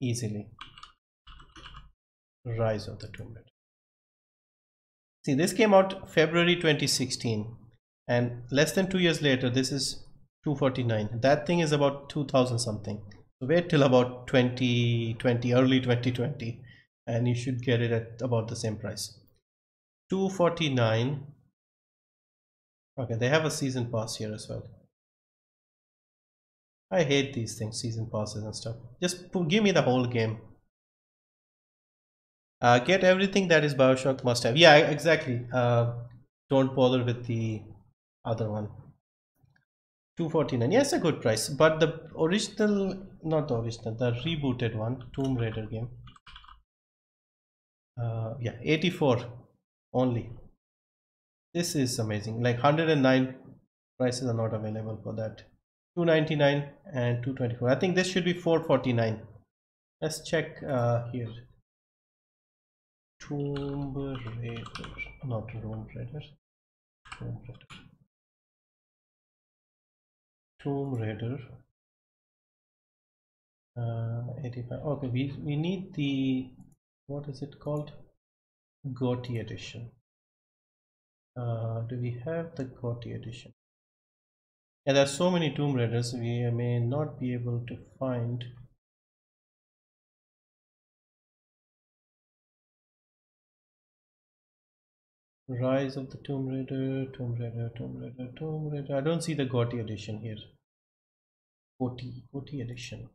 easily. Rise of the Tomb Raider. See, this came out February 2016, and less than 2 years later, this is 249. That thing is about 2000 something. So wait till about 2020, early 2020, and you should get it at about the same price. 249. Okay, they have a season pass here as well. I hate these things, season passes and stuff. Just give me the whole game. Get everything that is Bioshock must have. Yeah, exactly. Don't bother with the other one. 249. Yes, a good price. But the original, not the original, the rebooted one, Tomb Raider game. Yeah, 84 only. This is amazing. Like 109 prices are not available for that. 299 and 224. I think this should be 449. Let's check here. Tomb Raider, not Tomb Raider. Tomb Raider. Tomb Raider. 85. Okay, we need the, what is it called? GOTY edition. Do we have the GOTY edition? Yeah, there are so many Tomb Raiders, we may not be able to find. Rise of the Tomb Raider, Tomb Raider, Tomb Raider, Tomb Raider. I don't see the GOTY edition here. GOTY edition.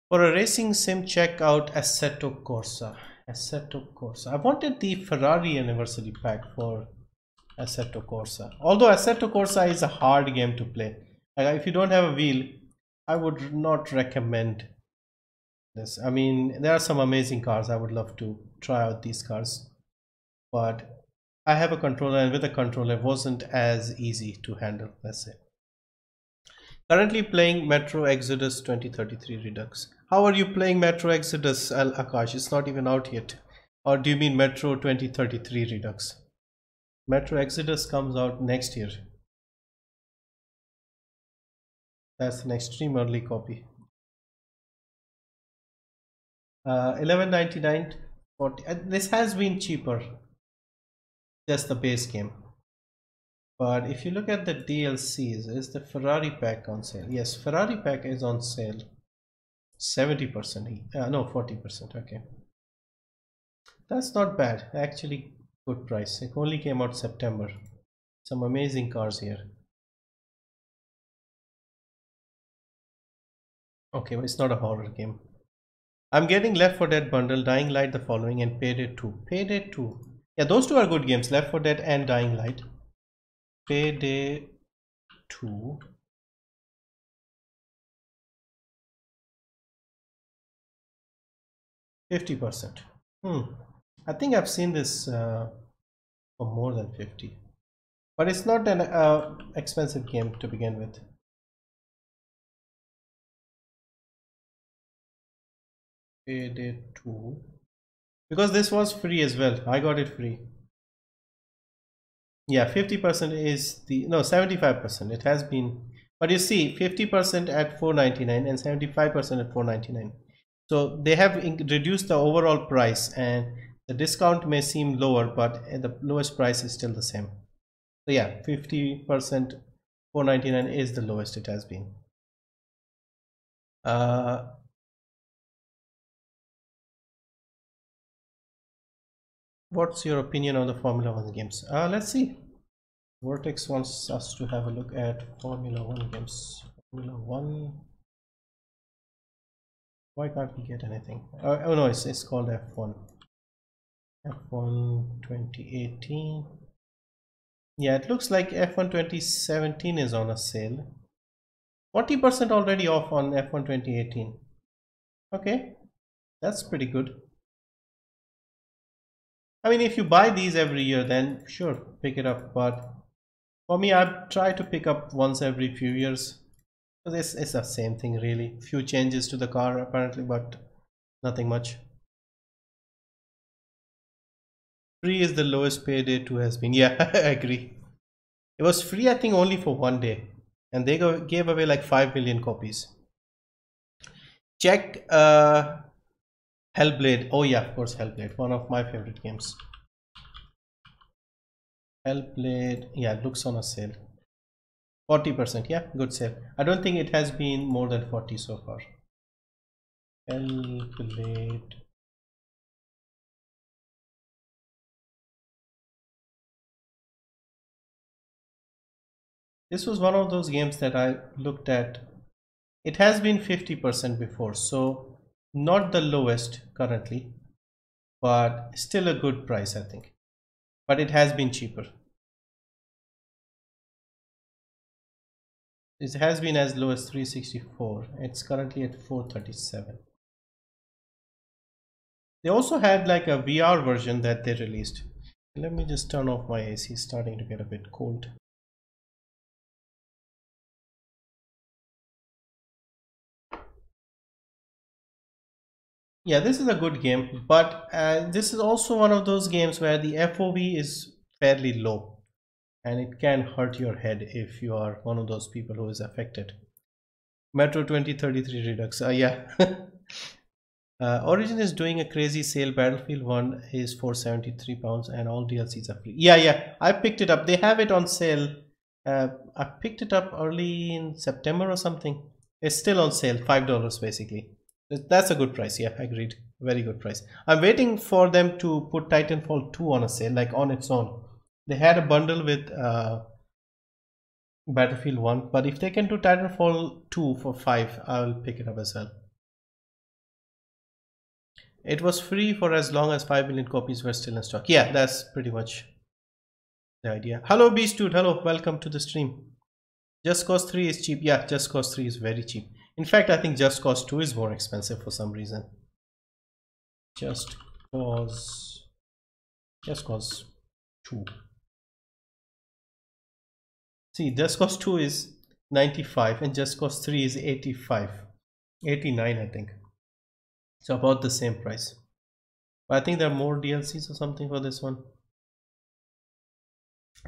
For a racing sim, check out Assetto Corsa. Assetto Corsa. I wanted the Ferrari anniversary pack for Assetto Corsa. Although Assetto Corsa is a hard game to play. Like, if you don't have a wheel, I would not recommend this. I mean, there are some amazing cars. I would love to try out these cars. But I have a controller, and with a controller it wasn't as easy to handle, let's say. Currently playing Metro Exodus 2033 Redux. How are you playing Metro Exodus, Akash? It's not even out yet. Or do you mean Metro 2033 Redux? Metro Exodus comes out next year. That's an extreme early copy. 11.99, 40. This has been cheaper. Just the base game. But if you look at the DLCs, is the Ferrari pack on sale? Yes, Ferrari pack is on sale. 70%. No, 40%. Okay. That's not bad. Actually, good price. It only came out September. Some amazing cars here. Okay, but it's not a horror game. I'm getting Left 4 Dead bundle, Dying Light the following, and Payday 2. Payday 2. Yeah, those two are good games. Left 4 Dead and Dying Light. Payday 2. $50%. I think I've seen this for more than 50. But it's not an expensive game to begin with. Payday 2. Because this was free as well. I got it free. Yeah, 50% is the, no, 75%. It has been, but you see 50% at $4.99 and 75% at $4.99. So they have reduced the overall price, and the discount may seem lower, but the lowest price is still the same. So yeah, 50%, $4.99 is the lowest it has been. What's your opinion on the Formula One games? Let's see. Vortex wants us to have a look at Formula One games. Formula One. Why can't we get anything? Oh no, it's called F1. F1 2018. Yeah, it looks like F1 2017 is on a sale. 40% already off on F1 2018. Okay, that's pretty good. I mean, if you buy these every year, then sure, pick it up. But for me, I try to pick up once every few years. It's the same thing really. Few changes to the car apparently, but nothing much. Free is the lowest Payday 2 has been. Yeah, I agree. It was free, I think, only for one day, and they gave away like 5 million copies. Check Hellblade. Oh yeah, of course, Hellblade, one of my favorite games. Hellblade, yeah, it looks on a sale. 40%, yeah, good sale. I don't think it has been more than 40 so far. Hellblade. This was one of those games that I looked at. It has been 50% before, so not the lowest currently, but still a good price, I think. But it has been cheaper. It has been as low as 364. It's currently at 437. They also had like a VR version that they released. Let me just turn off my AC. It's starting to get a bit cold. Yeah, this is a good game, but this is also one of those games where the FOV is fairly low, and it can hurt your head if you are one of those people who is affected. Metro 2033 Redux. Yeah. Origin is doing a crazy sale. Battlefield 1 is for £73 and all DLCs are free. Yeah, I picked it up. They have it on sale. I picked it up early in September or something. It's still on sale, $5 basically. That's a good price. Yeah, agreed. Very good price. I'm waiting for them to put Titanfall 2 on a sale, like on its own. They had a bundle with Battlefield 1, but if they can do Titanfall 2 for 5, I'll pick it up as well. It was free for as long as 5 million copies were still in stock. Yeah, that's pretty much the idea. Hello Beast Dude, hello, welcome to the stream. Just Cause 3 is cheap. Yeah, Just Cause 3 is very cheap. In fact, I think Just Cause 2 is more expensive for some reason. Just Cause 2. See, Just Cause 2 is 95 and Just Cause 3 is 85. 89, I think. So about the same price. But I think there are more DLCs or something for this one.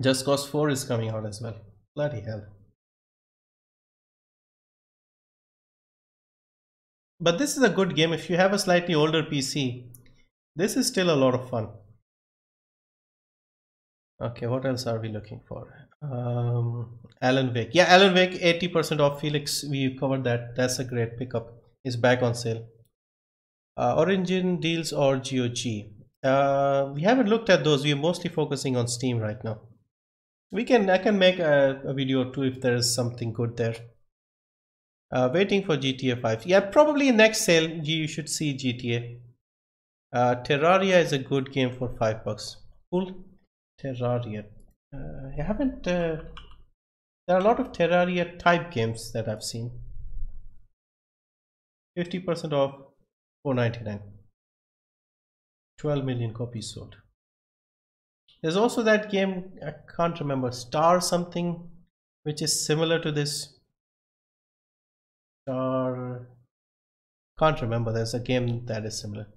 Just Cause 4 is coming out as well. Bloody hell. But this is a good game. If you have a slightly older PC, this is still a lot of fun. Okay, what else are we looking for? Alan Wake. Yeah, Alan Wake 80% off. Felix, we covered that. That's a great pickup. It's back on sale. Origin deals or GOG. We haven't looked at those. We're mostly focusing on Steam right now. I can make a video or two if there is something good there. Waiting for GTA 5. Yeah, probably next sale you should see GTA. Terraria is a good game for $5. Cool. Terraria. I haven't. There are a lot of Terraria type games that I've seen. 50% off, $4.99. 12 million copies sold. There's also that game, I can't remember, Star something, which is similar to this. Star, can't remember. There's a game that is similar.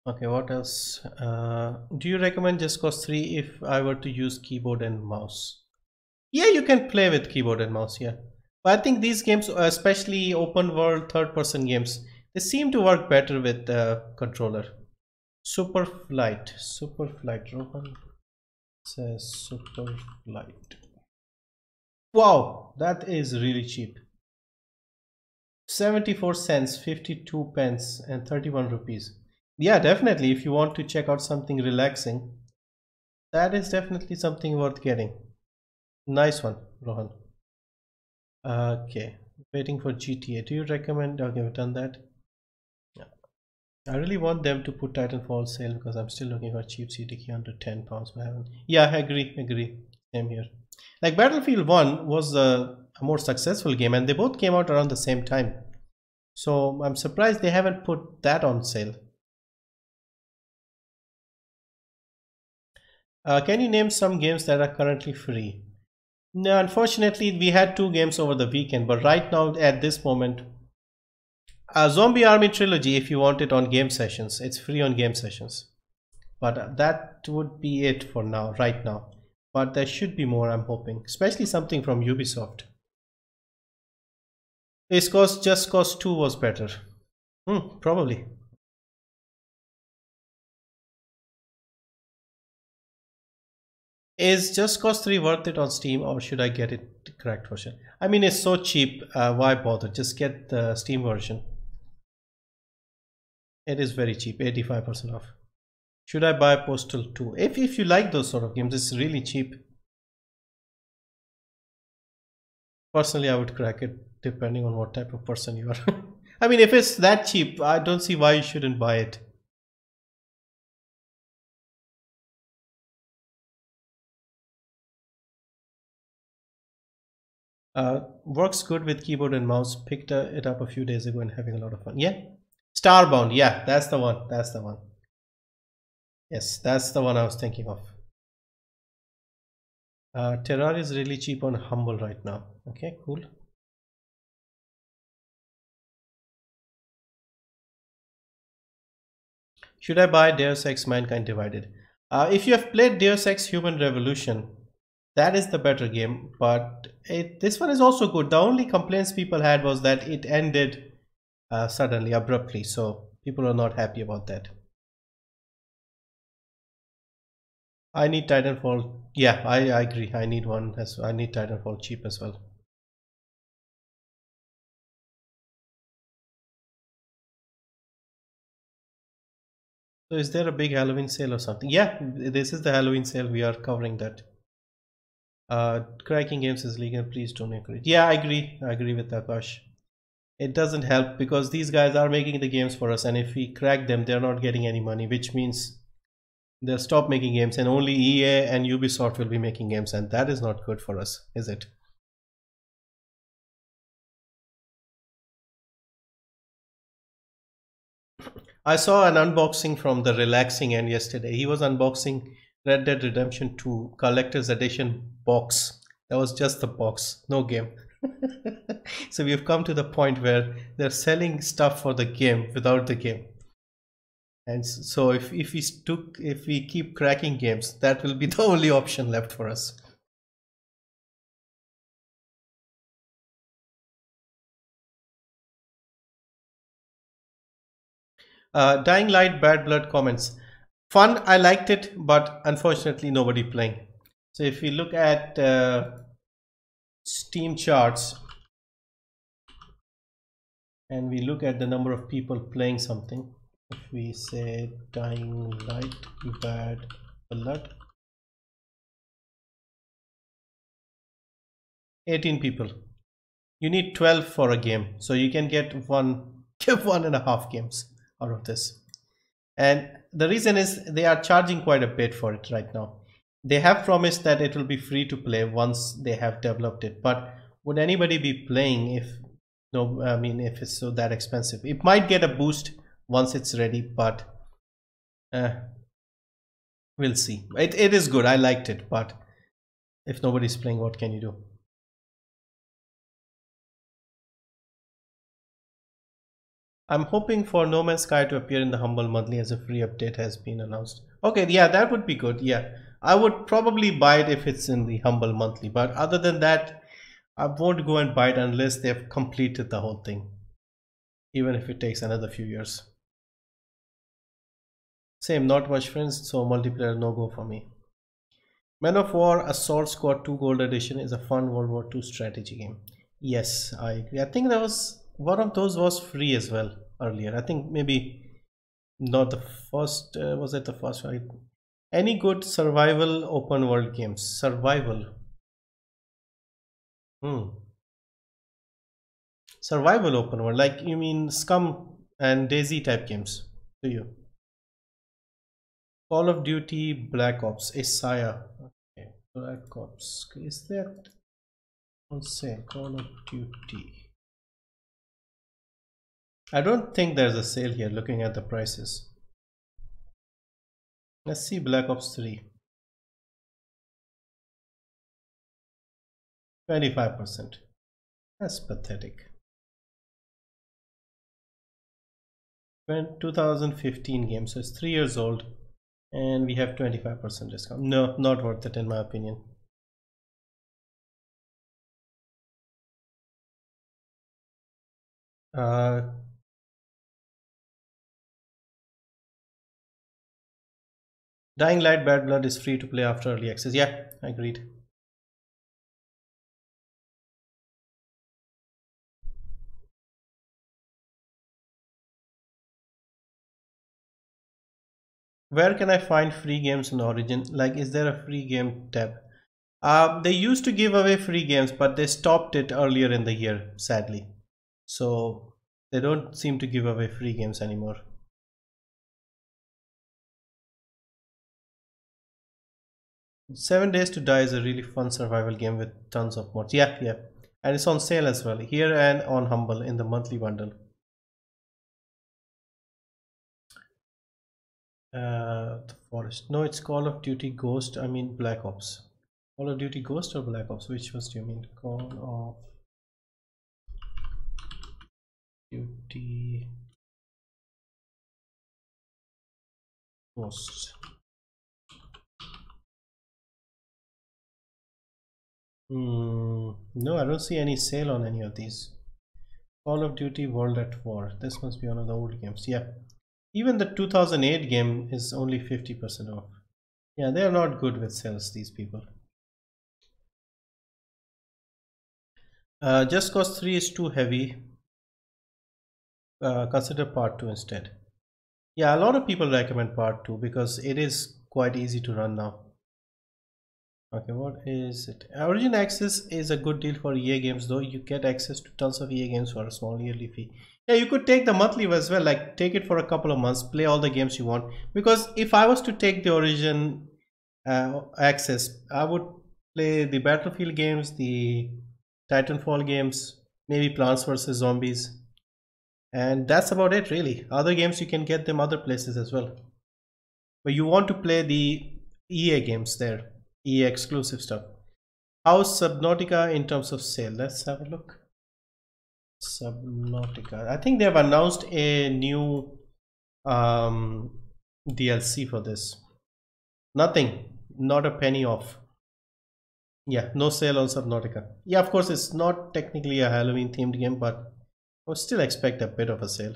Okay, what else? Do you recommend Just Cause 3 if I were to use keyboard and mouse? Yeah, you can play with keyboard and mouse, yeah. But I think these games, especially open world third-person games, they seem to work better with the controller. Superflight. Rohan says Superflight. Wow, that is really cheap. 74 cents, 52 pence, and 31 rupees. Yeah, definitely. If you want to check out something relaxing, that is definitely something worth getting. Nice one, Rohan. Okay, waiting for GTA. Do you recommend? Okay, we've done that. Yeah. I really want them to put Titanfall sale because I'm still looking for cheap CDK under £10. I haven't. Yeah, I agree. Same here. Like Battlefield 1 was a more successful game and they both came out around the same time. So I'm surprised they haven't put that on sale. Can you name some games that are currently free? No, unfortunately, we had 2 games over the weekend, but right now, at this moment, Zombie Army Trilogy, if you want it on game sessions, it's free on game sessions. But that would be it for now, right now. But there should be more, I'm hoping, especially something from Ubisoft. Just Cause 2 was better. Probably. Is Just Cause 3 worth it on Steam or should I get it the correct version? I mean, it's so cheap, why bother? Just get the Steam version. It is very cheap, 85% off. Should I buy Postal 2? If you like those sort of games, it's really cheap. Personally, I would crack it depending on what type of person you are. I mean, if it's that cheap, I don't see why you shouldn't buy it. Works good with keyboard and mouse. Picked it up a few days ago and having a lot of fun. Yeah. Starbound. Yeah, that's the one. That's the one. Yes, that's the one I was thinking of. Terraria is really cheap on Humble right now. Okay, cool. Should I buy Deus Ex Mankind Divided? If you have played Deus Ex Human Revolution, that is the better game. But this one is also good. The only complaints people had was that it ended suddenly, abruptly. So people are not happy about that. I need Titanfall. Yeah, I agree. I need one. I need Titanfall cheap as well. So is there a big Halloween sale or something? Yeah, this is the Halloween sale. We are covering that. Cracking games is legal. Please don't encourage. Yeah, I agree. I agree with Akash. It doesn't help because these guys are making the games for us, and if we crack them, they're not getting any money, which means they'll stop making games, and only EA and Ubisoft will be making games, and that is not good for us, is it? I saw an unboxing from the relaxing end yesterday. He was unboxing Red Dead Redemption 2 Collector's Edition box. That was just the box, no game. So we've come to the point where they're selling stuff for the game without the game. And so if we keep cracking games, that will be the only option left for us. Dying Light Bad Blood comments. Fun, I liked it, but unfortunately nobody playing. So if we look at Steam charts and we look at the number of people playing something, if we say Dying Light Bad Blood, 18 people. You need 12 for a game, so you can get give 1.5 games out of this. And the reason is they are charging quite a bit for it right now. They have promised that it will be free to play once they have developed it, but would anybody be playing if no, I mean, if it's so that expensive? It might get a boost once it's ready, but uh, we'll see. It is good. I liked it, but if nobody's playing, what can you do? I'm hoping for No Man's Sky to appear in the Humble Monthly as a free update has been announced. Okay, yeah, that would be good. Yeah, I would probably buy it if it's in the Humble Monthly, but other than that, I won't go and buy it unless they've completed the whole thing, even if it takes another few years. Same, not much friends, so multiplayer no go for me. Men of War Assault Squad 2 Gold Edition is a fun World War II strategy game. Yes, I agree. I think that was one of those was free as well earlier. I think maybe not the first. Was it the first one? Any good survival open world games? Survival. Hmm. Survival open world. Like you mean Scum and Daisy type games? Do you? Call of Duty Black Ops Isaiah. Okay. Black Ops. Is that on sale? Call of Duty. I don't think there's a sale here looking at the prices. Let's see Black Ops 3. 25%. That's pathetic. 2015 game, so it's 3 years old, and we have 25% discount. No, not worth it in my opinion. Uh, Dying Light Bad Blood is free to play after early access. Yeah, agreed. Where can I find free games in Origin? Like, is there a free game tab? They used to give away free games, but they stopped it earlier in the year, sadly. So they don't seem to give away free games anymore. Seven Days to Die is a really fun survival game with tons of mods. Yeah, yeah. And it's on sale as well, here and on Humble in the monthly bundle. The Forest. No, it's Call of Duty Ghost. I mean Black Ops. Call of Duty Ghost or Black Ops? Which ones do you mean? Call of Duty Ghost. No, I don't see any sale on any of these. Call of Duty World at War. This must be one of the old games. Yeah. Even the 2008 game is only 50% off. Yeah, they are not good with sales, these people. Just Cause 3 is too heavy. Consider Part 2 instead. Yeah, a lot of people recommend Part 2 because it is quite easy to run now. Okay, what is it? Origin Access is a good deal for EA games, though. You get access to tons of EA games for a small yearly fee. Yeah, you could take the monthly as well, like take it for a couple of months, play all the games you want. Because if I was to take the Origin Access, I would play the Battlefield games, the Titanfall games, maybe Plants vs. Zombies. And that's about it, really. Other games, you can get them other places as well. But you want to play the EA games there. EA exclusive stuff. How's Subnautica in terms of sale? Let's have a look. Subnautica. I think they have announced a new DLC for this. Nothing. Not a penny off. Yeah, no sale on Subnautica. Yeah, of course, it's not technically a Halloween themed game, but I would still expect a bit of a sale.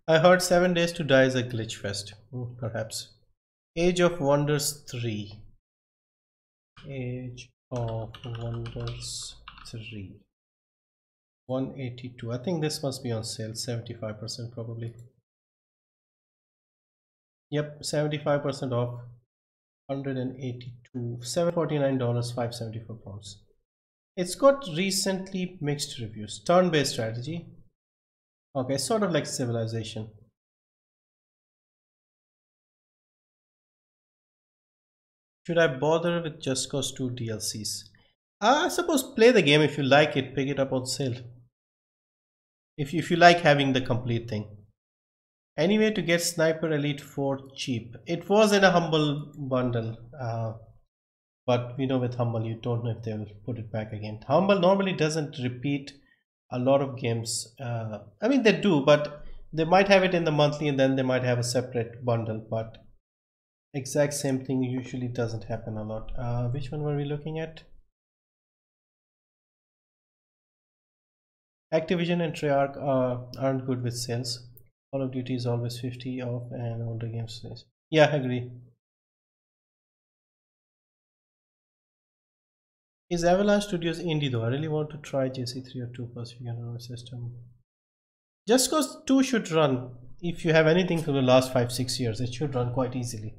I heard 7 Days to Die is a glitch fest. Perhaps. Age of Wonders 3. Age of Wonders 3. 182. I think this must be on sale. 75% probably. Yep, 75% off. 182. $749. 574 pounds. It's got recently mixed reviews. Turn-based strategy. Okay, sort of like Civilization. Should I bother with Just Cause 2 DLCs? I suppose play the game. If you like it, pick it up on sale. If you like having the complete thing. Anyway, to get Sniper Elite 4 cheap. It was in a Humble bundle. But we know with Humble, you don't know if they will put it back again. Humble normally doesn't repeat a lot of games. I mean, they do, but they might have it in the monthly and then they might have a separate bundle. But exact same thing usually doesn't happen a lot. Which one were we looking at? Activision and Treyarch aren't good with sales. Call of Duty is always 50 off and older games. Yeah, I agree. Is Avalanche Studios indie though? I really want to try JC3 or 2 plus if you can run a system. Just Cause 2 should run. If you have anything from the last 5-6 years, it should run quite easily.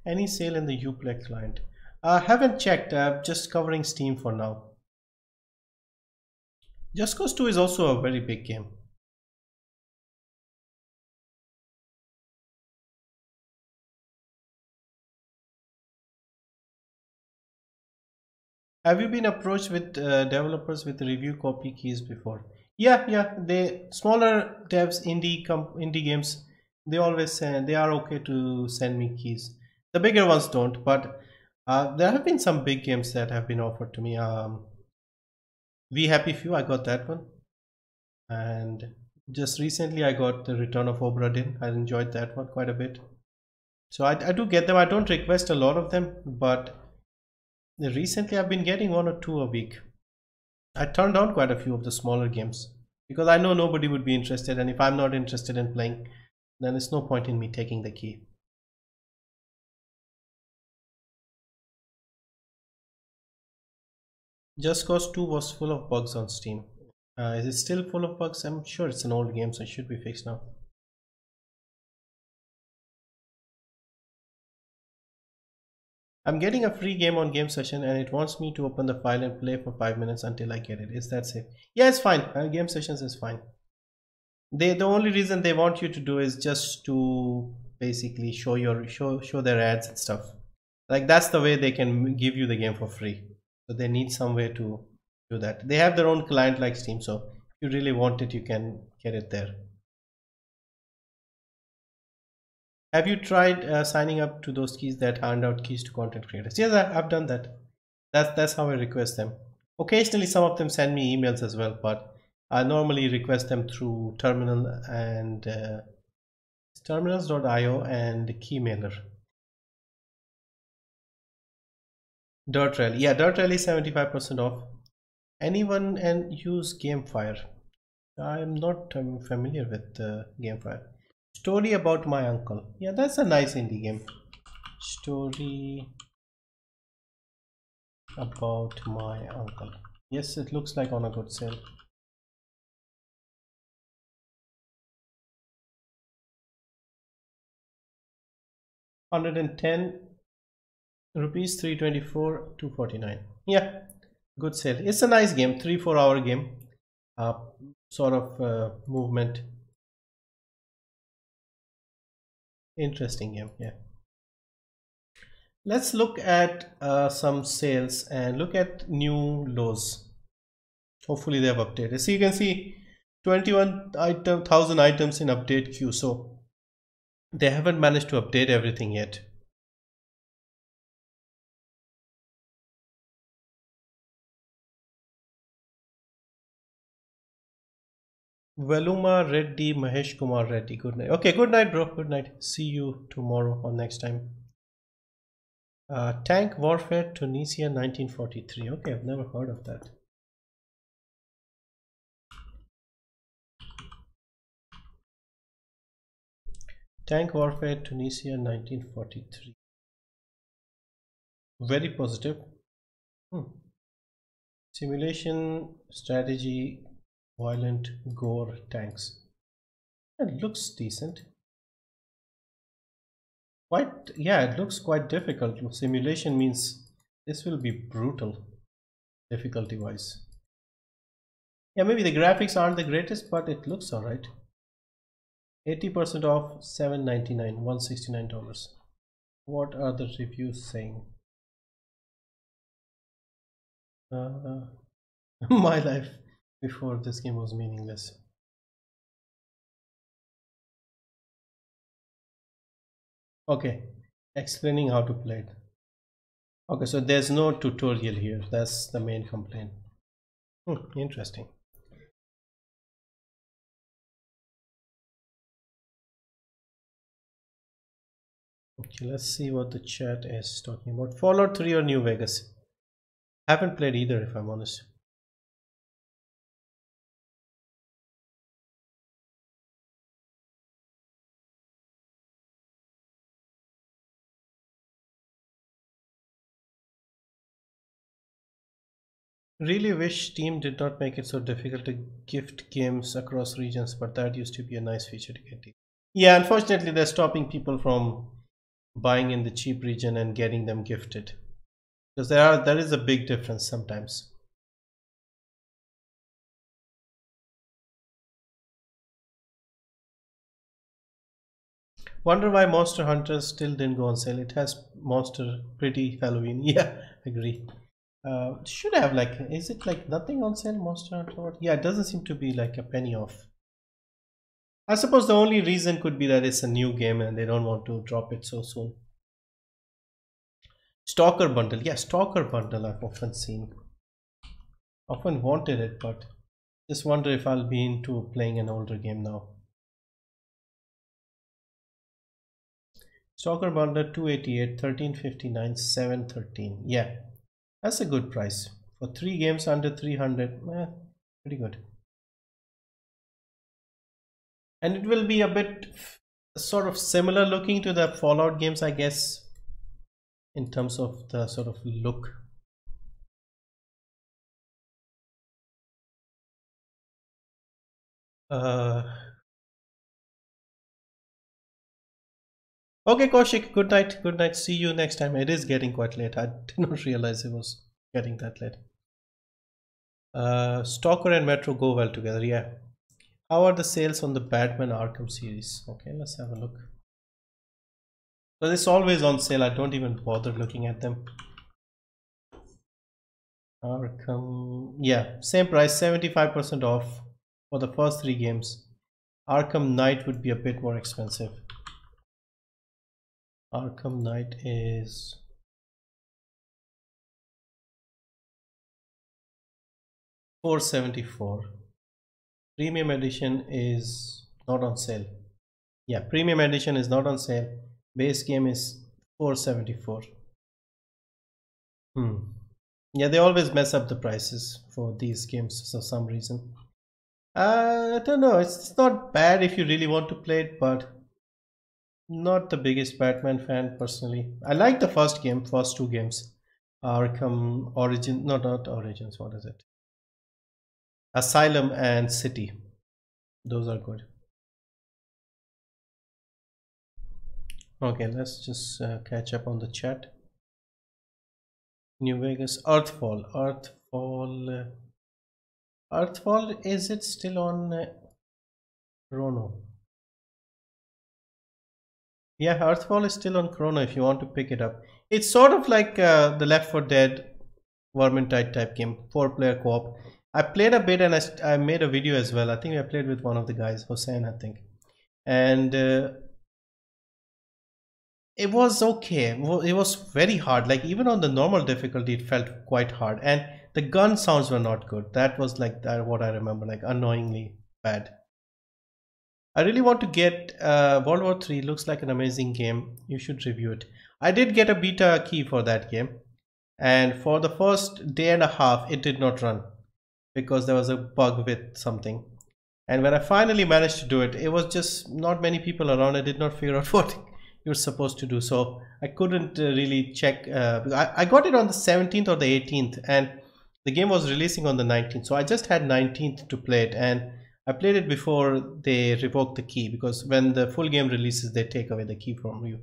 Any sale in the Uplay client? I haven't checked. I'm just covering Steam for now. Just Cause 2 is also a very big game. Have you been approached with developers with review copy keys before? Yeah. They smaller devs, indie games, they always say they are okay to send me keys. The bigger ones don't, but there have been some big games that have been offered to me. We Happy Few, I got that one, and just recently I got the Return of Obra Dinn. I enjoyed that one quite a bit. So I do get them. I don't request a lot of them, but recently I've been getting 1 or 2 a week. I turned down quite a few of the smaller games because I know nobody would be interested, and if I'm not interested in playing, then there's no point in me taking the key. Just Cause 2 was full of bugs on Steam. Is it still full of bugs? I'm sure it's an old game, so it should be fixed now. I'm getting a free game on game session and it wants me to open the file and play for 5 minutes until I get it. Is that safe? Yeah, it's fine. Game sessions is fine. The only reason they want you to do is just to basically show their ads and stuff. Like that's the way they can give you the game for free. So they need some way to do that. They have their own client like Steam, so if you really want it, you can get it there. Have you tried signing up to those keys that hand out keys to content creators? Yes, I've done that. That's how I request them. Occasionally, some of them send me emails as well, but I normally request them through Terminal and terminals.io and Keymailer. Dirt Rally, yeah, Dirt Rally 75% off. Anyone and use Gamefire? I'm not familiar with Gamefire. Story about my uncle. Yeah, that's a nice indie game. Story about my uncle. Yes, it looks like on a good sale. ₹110, 324, 249. Yeah, good sale. It's a nice game, 3-4 hour game. Sort of movement. Interesting game, yeah. Let's look at some sales and look at new lows. Hopefully they have updated. So you can see 21,000 items in update queue. So they haven't managed to update everything yet. Veluma Reddy, Mahesh Kumar Reddy. Good night. Okay, good night, bro. Good night. See you tomorrow or next time. Tank Warfare Tunisia 1943. Okay, I've never heard of that. Tank Warfare Tunisia 1943. Very positive. Simulation, strategy, violent, gore, tanks. It looks decent. It looks quite difficult. Simulation means this will be brutal difficulty wise. Yeah, maybe the graphics aren't the greatest, but it looks alright. 80% off, $7.99, $169. What are the reviews saying? My life before this game was meaningless. Okay, explaining how to play it. Okay, so there's no tutorial here. That's the main complaint. Interesting. Okay, let's see what the chat is talking about. Fallout 3 or New Vegas? Haven't played either, if I'm honest. Really wish Steam did not make it so difficult to gift games across regions, but that used to be a nice feature to get. Yeah, unfortunately, they're stopping people from buying in the cheap region and getting them gifted, because there is a big difference sometimes. Wonder why Monster Hunter still didn't go on sale. It has monster pretty Halloween. Yeah, agree. Should have like, is it like nothing on sale, Monster Hunter? Yeah, it doesn't seem to be like a penny off. I suppose the only reason could be that it's a new game and they don't want to drop it so soon. Stalker bundle, yeah, Stalker bundle I've often seen. Often wanted it, but just wonder if I'll be into playing an older game now. Stalker bundle 288, 1359, 713. Yeah, that's a good price for 3 games under 300. Pretty good. And it will be a bit sort of similar looking to the Fallout games, I guess, in terms of the sort of look. Uh, okay, Kaushik, good night. Good night. See you next time. It is getting quite late. I did not realize it was getting that late. Stalker and Metro go well together. Yeah. How are the sales on the Batman Arkham series? Okay, let's have a look. But it's always on sale. I don't even bother looking at them. Arkham, yeah, same price, 75% off for the first 3 games. Arkham Knight would be a bit more expensive. Arkham Knight is $474. Premium edition is not on sale. Yeah, premium edition is not on sale. Base game is $474. Yeah, they always mess up the prices for these games for some reason. I don't know, it's not bad if you really want to play it, but not the biggest Batman fan personally. I like the first 2 games. Arkham Origin, no, not Origins, what is it? Asylum and City. Those are good. Okay, let's just catch up on the chat. New Vegas, Earthfall, is it still on Chrono? Yeah, Earthfall is still on Chrono if you want to pick it up. It's sort of like the Left 4 Dead Vermintide type game, 4-player co-op. I played a bit and I made a video as well. I think I played with one of the guys, Hossein, I think. And it was okay. It was very hard. Like even on the normal difficulty, it felt quite hard. And the gun sounds were not good. That was like what I remember, like annoyingly bad. I really want to get World War 3. Looks like an amazing game. You should review it. I did get a beta key for that game. And for the first day and a half, it did not run because there was a bug with something. And when I finally managed to do it, it was just not many people around. I did not figure out what you're supposed to do. So I couldn't really check. I got it on the 17th or the 18th and the game was releasing on the 19th. So I just had 19th to play it. And I played it before they revoked the key because when the full game releases, they take away the key from you.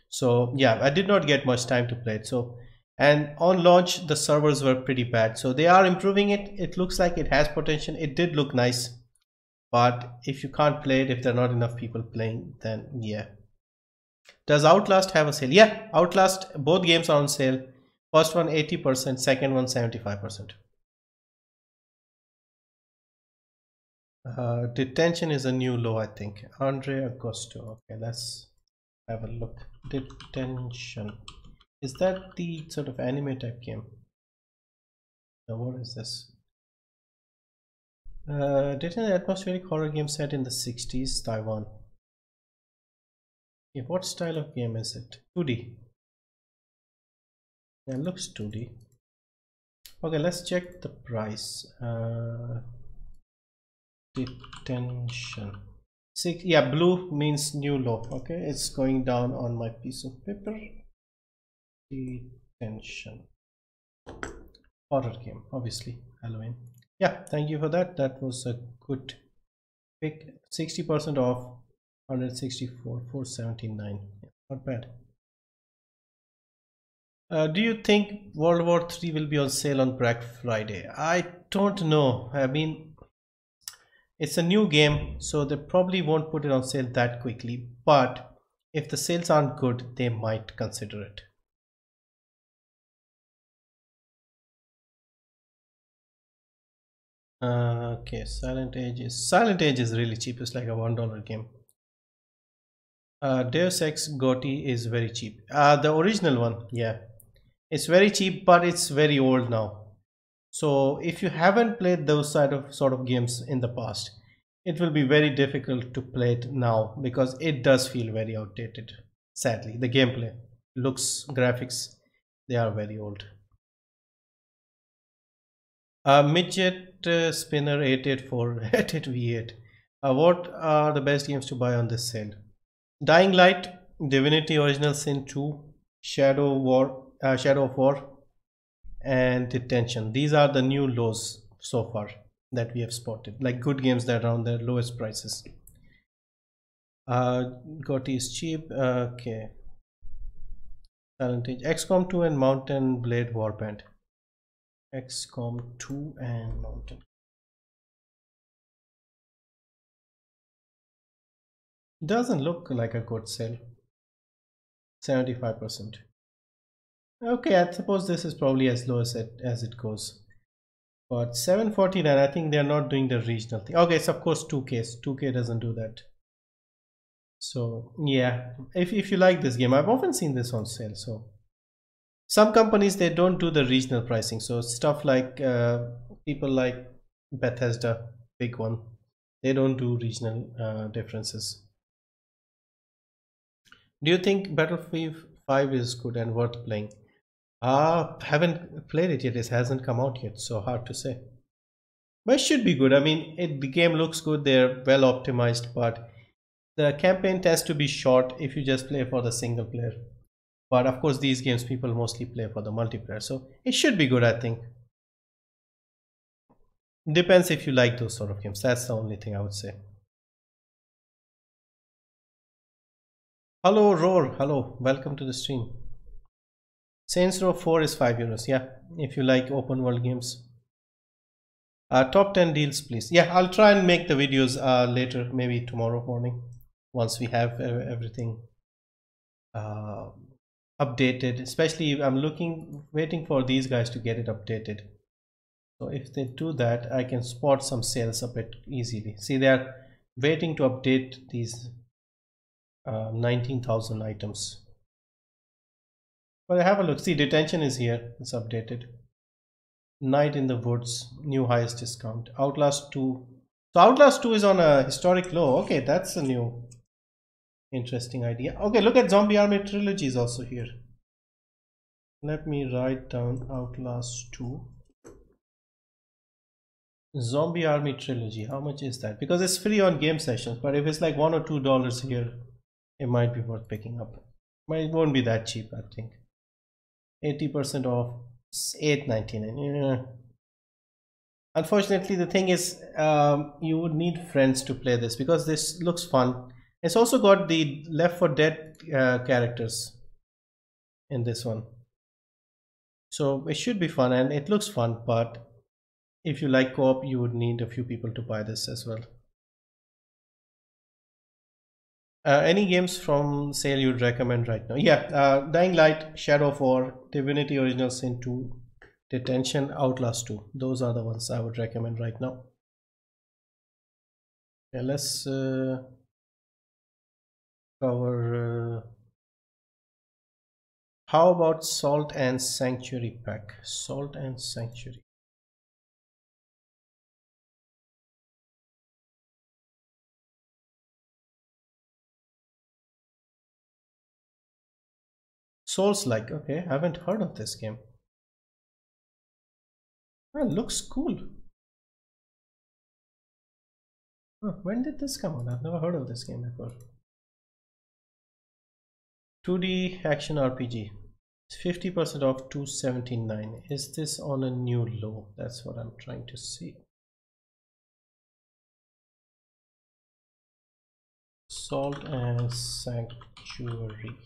So yeah, I did not get much time to play it. So, and on launch, the servers were pretty bad. So they are improving it. It looks like it has potential. It did look nice. But if you can't play it, if there are not enough people playing, then yeah. Does Outlast have a sale? Yeah, Outlast, both games are on sale. First one 80%, second one 75%. Detention is a new low, I think. Andre Agosto. Okay, let's have a look. Detention. Is that the sort of anime type game? Now, what is this? Detention, atmospheric horror game set in the 60s, Taiwan. Yeah, what style of game is it? 2D. Yeah, it looks 2D. Okay, let's check the price. Detention. Yeah, blue means new low. Okay, it's going down on my piece of paper. Detention. Horror game, obviously. Halloween. Yeah, thank you for that. That was a good pick. 60% off. 164, 479. Yeah, not bad. Do you think World War 3 will be on sale on Black Friday? I don't know. I mean, it's a new game, so they probably won't put it on sale that quickly. But if the sales aren't good, they might consider it. Okay, Silent Age is really cheap. It's like a $1 game. Deus Ex GOTY is very cheap. The original one, yeah, it's very cheap, but it's very old now. So if you haven't played those sort of games in the past, it will be very difficult to play it now because it does feel very outdated. Sadly, the gameplay, looks, graphics, they are very old. Midget Spinner 884 888V8. What are the best games to buy on this sale? Dying Light, Divinity Original Sin 2, Shadow of War, and Detention. These are the new lows so far. that we have spotted, like good games that are around their lowest prices. Gotti is cheap. Okay. Silent Age, XCOM 2 and Mountain Blade Warband. XCOM 2 and Mountain. Doesn't look like a good sale. 75%. Okay, I suppose this is probably as low as it goes. But 749, I think they're not doing the regional thing. Okay, it's of course 2K. 2K doesn't do that. So yeah, if you like this game, I've often seen this on sale. So some companies, they don't do the regional pricing. So stuff like people like Bethesda, big one, they don't do regional differences. Do you think Battlefield 5 is good and worth playing? Haven't played it yet. It hasn't come out yet, so hard to say. But it should be good. I mean, the game looks good. They're well optimized, but the campaign tends to be short if you just play for the single player. But of course, these games people mostly play for the multiplayer, so it should be good, I think. Depends if you like those sort of games. That's the only thing I would say. Hello, Roar. Hello, welcome to the stream. Saints Row 4 is €5. Yeah, if you like open world games. Top 10 deals, please. Yeah, I'll try and make the videos later, maybe tomorrow morning, once we have everything updated. Especially, I'm waiting for these guys to get it updated. So if they do that, I can spot some sales a bit easily. See, they're waiting to update these 19,000 items. But have a look. See, detention is here. It's updated. Night in the Woods, new highest discount. Outlast 2. So Outlast 2 is on a historic low. Okay, that's a new interesting idea. Okay, look at Zombie Army Trilogy is also here. Let me write down Outlast 2. Zombie Army Trilogy. How much is that? Because it's free on game sessions, but if it's like $1 or $2 here, it might be worth picking up. But it won't be that cheap, I think. 80% off, $8.99. Yeah. Unfortunately, the thing is, you would need friends to play this because this looks fun. It's also got the Left 4 Dead characters in this one, so it should be fun and it looks fun. But if you like co-op, you would need a few people to buy this as well. Any games from sale you'd recommend right now? Yeah, Dying Light, Shadow of War, Divinity Original Sin 2, Detention, Outlast 2. Those are the ones I would recommend right now. Yeah, let's cover. How about Salt and Sanctuary pack? Salt and Sanctuary. Souls-like. Okay, I haven't heard of this game. Oh, looks cool. Oh, when did this come out? I've never heard of this game before. 2D action RPG. 50% off, $279. Is this on a new low? That's what I'm trying to see. Salt and Sanctuary.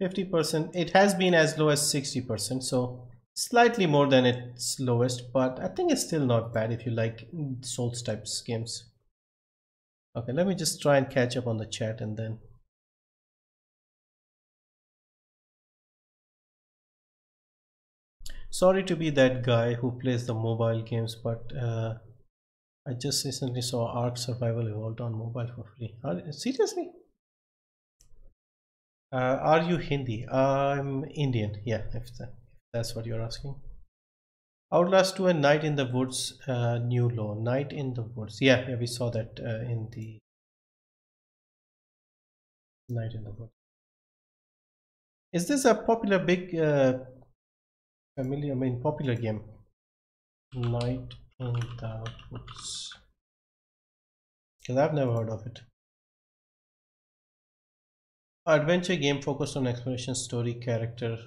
50%. It has been as low as 60%, so slightly more than its lowest, but I think it's still not bad if you like Souls types games. Okay, let me just try and catch up on the chat and then. Sorry to be that guy who plays the mobile games, but I just recently saw Ark Survival Evolved on mobile for free. Seriously? Are you Hindi? I'm Indian. Yeah, if that's what you're asking. Outlast 2 and Night in the Woods, new low. Night in the Woods. Yeah, we saw that in the Night in the Woods. Is this a popular popular game? Night in the Woods. Because I've never heard of it. Adventure game focused on exploration, story, character.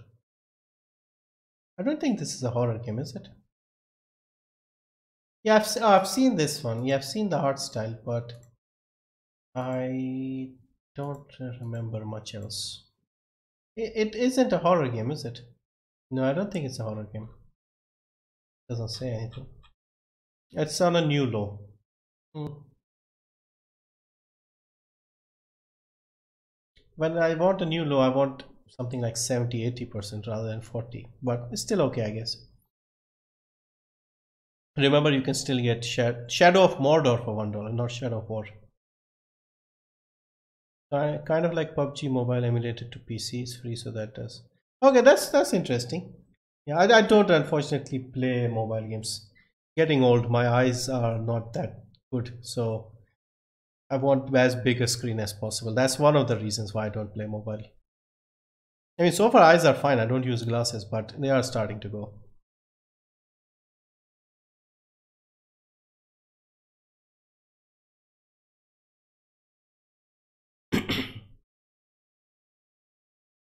I don't think this is a horror game, is it? Yeah, I've seen this one. Yeah, I've seen the art style, but I don't remember much else. It isn't a horror game, is it? No, I don't think it's a horror game. Doesn't say anything. It's on a new low. When I want a new low, I want something like 70-80% rather than 40, but it's still okay, I guess. Remember, you can still get Shadow of Mordor for $1, not Shadow of War. Kind of like PUBG Mobile emulated to PC is free, so that does. Okay, that's interesting. Yeah, I don't unfortunately play mobile games. Getting old, my eyes are not that good, so I want as big a screen as possible. That's one of the reasons why I don't play mobile. I mean, so far eyes are fine. I don't use glasses, but they are starting to go.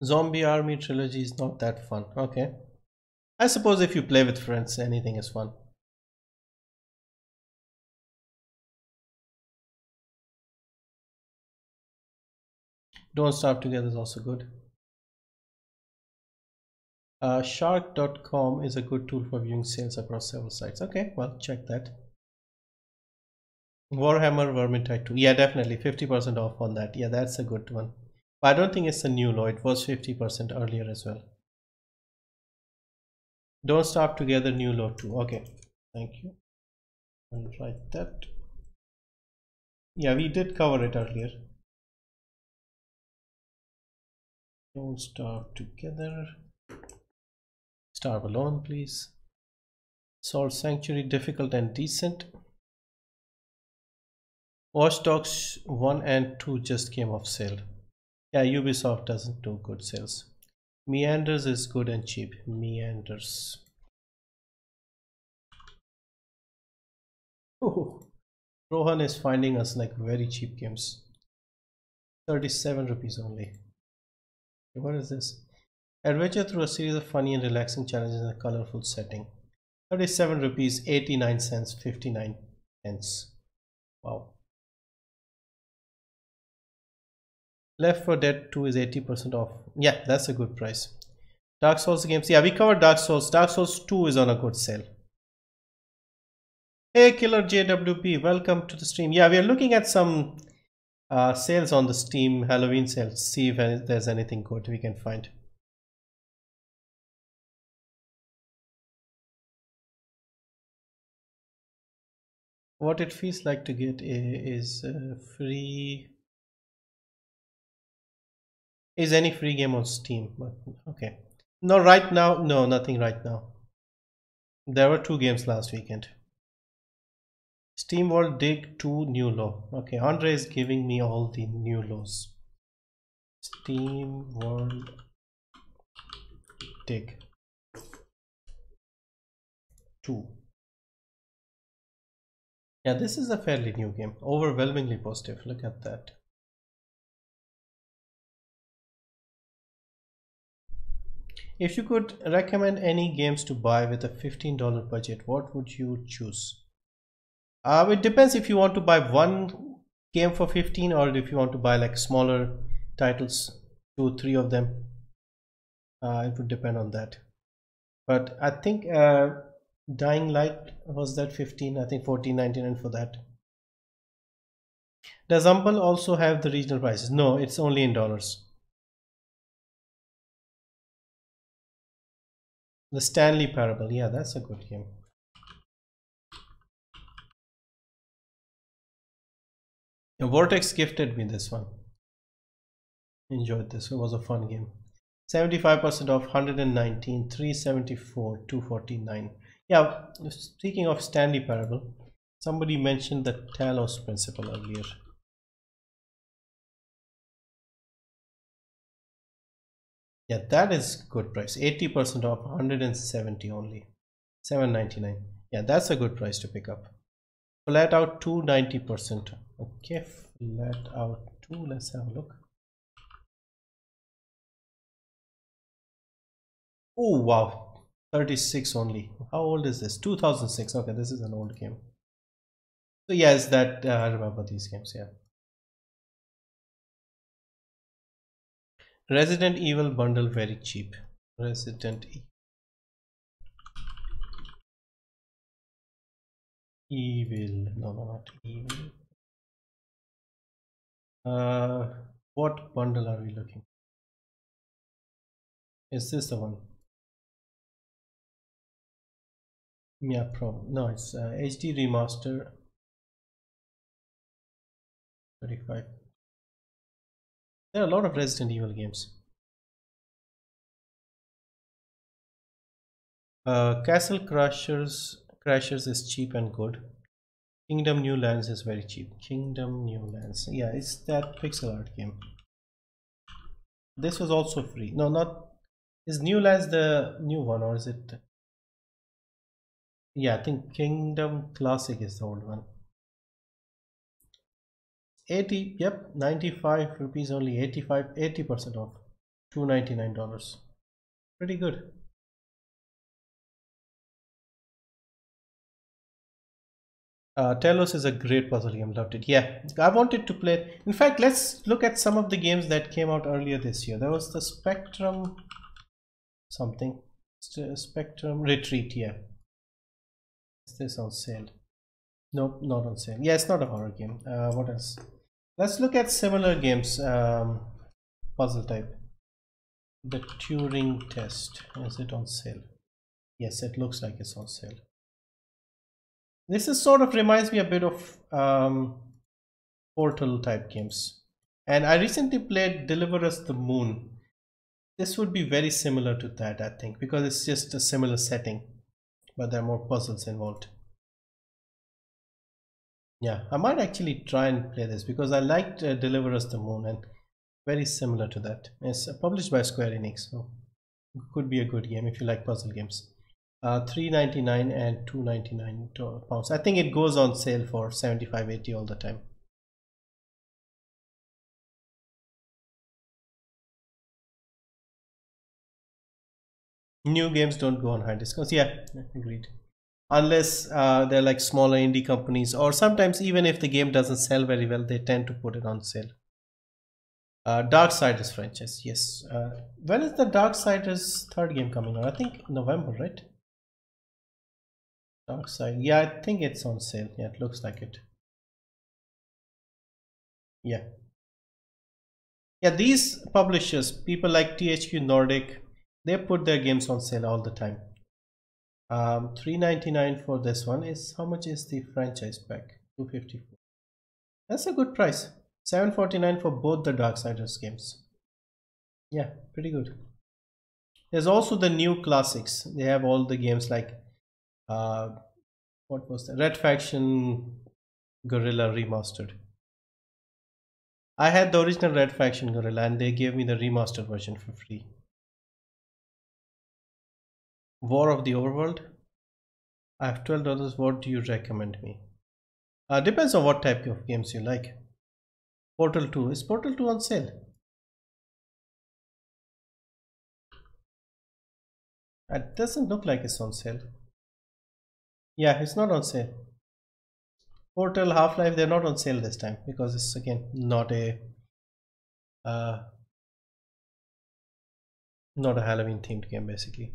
Zombie Army Trilogy is not that fun. Okay. I suppose if you play with friends, anything is fun. Don't Starve Together is also good. Shark.com is a good tool for viewing sales across several sites. Okay, well, check that. Warhammer Vermintide 2. Yeah, definitely 50% off on that. Yeah, that's a good one. But I don't think it's a new low. It was 50% earlier as well. Don't Starve Together, new low 2. Okay, thank you. I'll write that. Yeah, we did cover it earlier. Don't Starve Together. Starve Alone, please. Salt Sanctuary, difficult and decent. Watch Dogs 1 and 2 just came off sale. Yeah, Ubisoft doesn't do good sales. Meanders is good and cheap. Meanders. Oh, Rohan is finding us like very cheap games. 37 rupees only. What is this? Adventure through a series of funny and relaxing challenges in a colorful setting. 37 rupees, 89 cents, 59 pence. Wow. Left 4 Dead 2 is 80% off. Yeah, that's a good price. Dark Souls games. Yeah, we covered Dark Souls. Dark Souls 2 is on a good sale. Hey Killer JWP, welcome to the stream. Yeah, we are looking at some sales on the Steam, Halloween sales. See if there's anything good we can find. What it feels like to get is free. Is any free game on Steam? Okay. No, right now, no, nothing right now. There were 2 games last weekend. Steam World Dig 2 new low. Okay, Andre is giving me all the new lows. Steam World Dig 2. Yeah, this is a fairly new game. Overwhelmingly positive. Look at that. If you could recommend any games to buy with a $15 budget, what would you choose? It depends if you want to buy one game for 15 or if you want to buy like smaller titles, 2-3 of them. It would depend on that. But I think Dying Light was that 15. I think 14.99 for that. Does Humble also have the regional prices? No, it's only in dollars. The Stanley Parable, yeah, that's a good game. Vortex gifted me this one. Enjoyed this. It was a fun game. 75% off, 119, 374, 249. Yeah, speaking of Stanley Parable, somebody mentioned the Talos principle earlier. Yeah, that is good price. 80% off, 170 only. 799. Yeah, that's a good price to pick up. Flat out 2, 90%. Okay, flat out 2. Let's have a look. Oh wow, 36 only. How old is this? 2006. Okay, this is an old game. So yes, that I remember these games. Yeah. Resident Evil bundle very cheap. Evil. No, no, not evil. Uh, what bundle are we looking? Is this the one? Yeah, Pro. No, it's HD remaster 35. There are a lot of Resident Evil games. Castle Crashers is cheap and good. Kingdom New Lands is very cheap. Kingdom New Lands. Yeah, it's that pixel art game. This was also free. No, not. Is New Lands the new one or is it? Yeah, I think Kingdom Classic is the old one. 80, yep, 95 rupees only, 85, 80% off. $299. Pretty good. Telos is a great puzzle game, loved it. Yeah, I wanted to play. In fact, let's look at some of the games that came out earlier this year. There was the Spectrum something. Spectrum Retreat, yeah. Is this on sale? Nope, not on sale. Yeah, it's not a horror game. What else? Let's look at similar games. Puzzle type. The Turing Test. Is it on sale? Yes, it looks like it's on sale. This is sort of reminds me a bit of Portal type games. And I recently played Deliver Us the Moon. This would be very similar to that, I think, because it's just a similar setting, but there are more puzzles involved. Yeah, I might actually try and play this because I liked Deliver Us the Moon and very similar to that. It's published by Square Enix, so it could be a good game if you like puzzle games. $3.99 and £2.99. I think it goes on sale for 75-80 all the time. New games don't go on high discounts. Yeah, agreed. Unless they're like smaller indie companies, or sometimes even if the game doesn't sell very well, they tend to put it on sale. Darksiders franchise, yes. When is the Darksiders third game coming out? I think November, right? Darkside, yeah, I think it's on sale. Yeah, it looks like it. Yeah, yeah. These publishers, people like THQ Nordic, they put their games on sale all the time. $3.99 for this one. Is how much is the franchise pack? $254. That's a good price. $7.49 for both the Darksiders games. Yeah, pretty good. There's also the new classics. They have all the games like uh, what was the Red Faction Gorilla Remastered. I had the original Red Faction Gorilla and they gave me the remastered version for free. War of the Overworld. I have $12. What do you recommend me? Depends on what type of games you like. Portal 2. Is Portal 2 on sale? It doesn't look like it's on sale. Yeah, it's not on sale. Portal, Half-Life, they're not on sale this time because it's again not a Halloween themed game basically.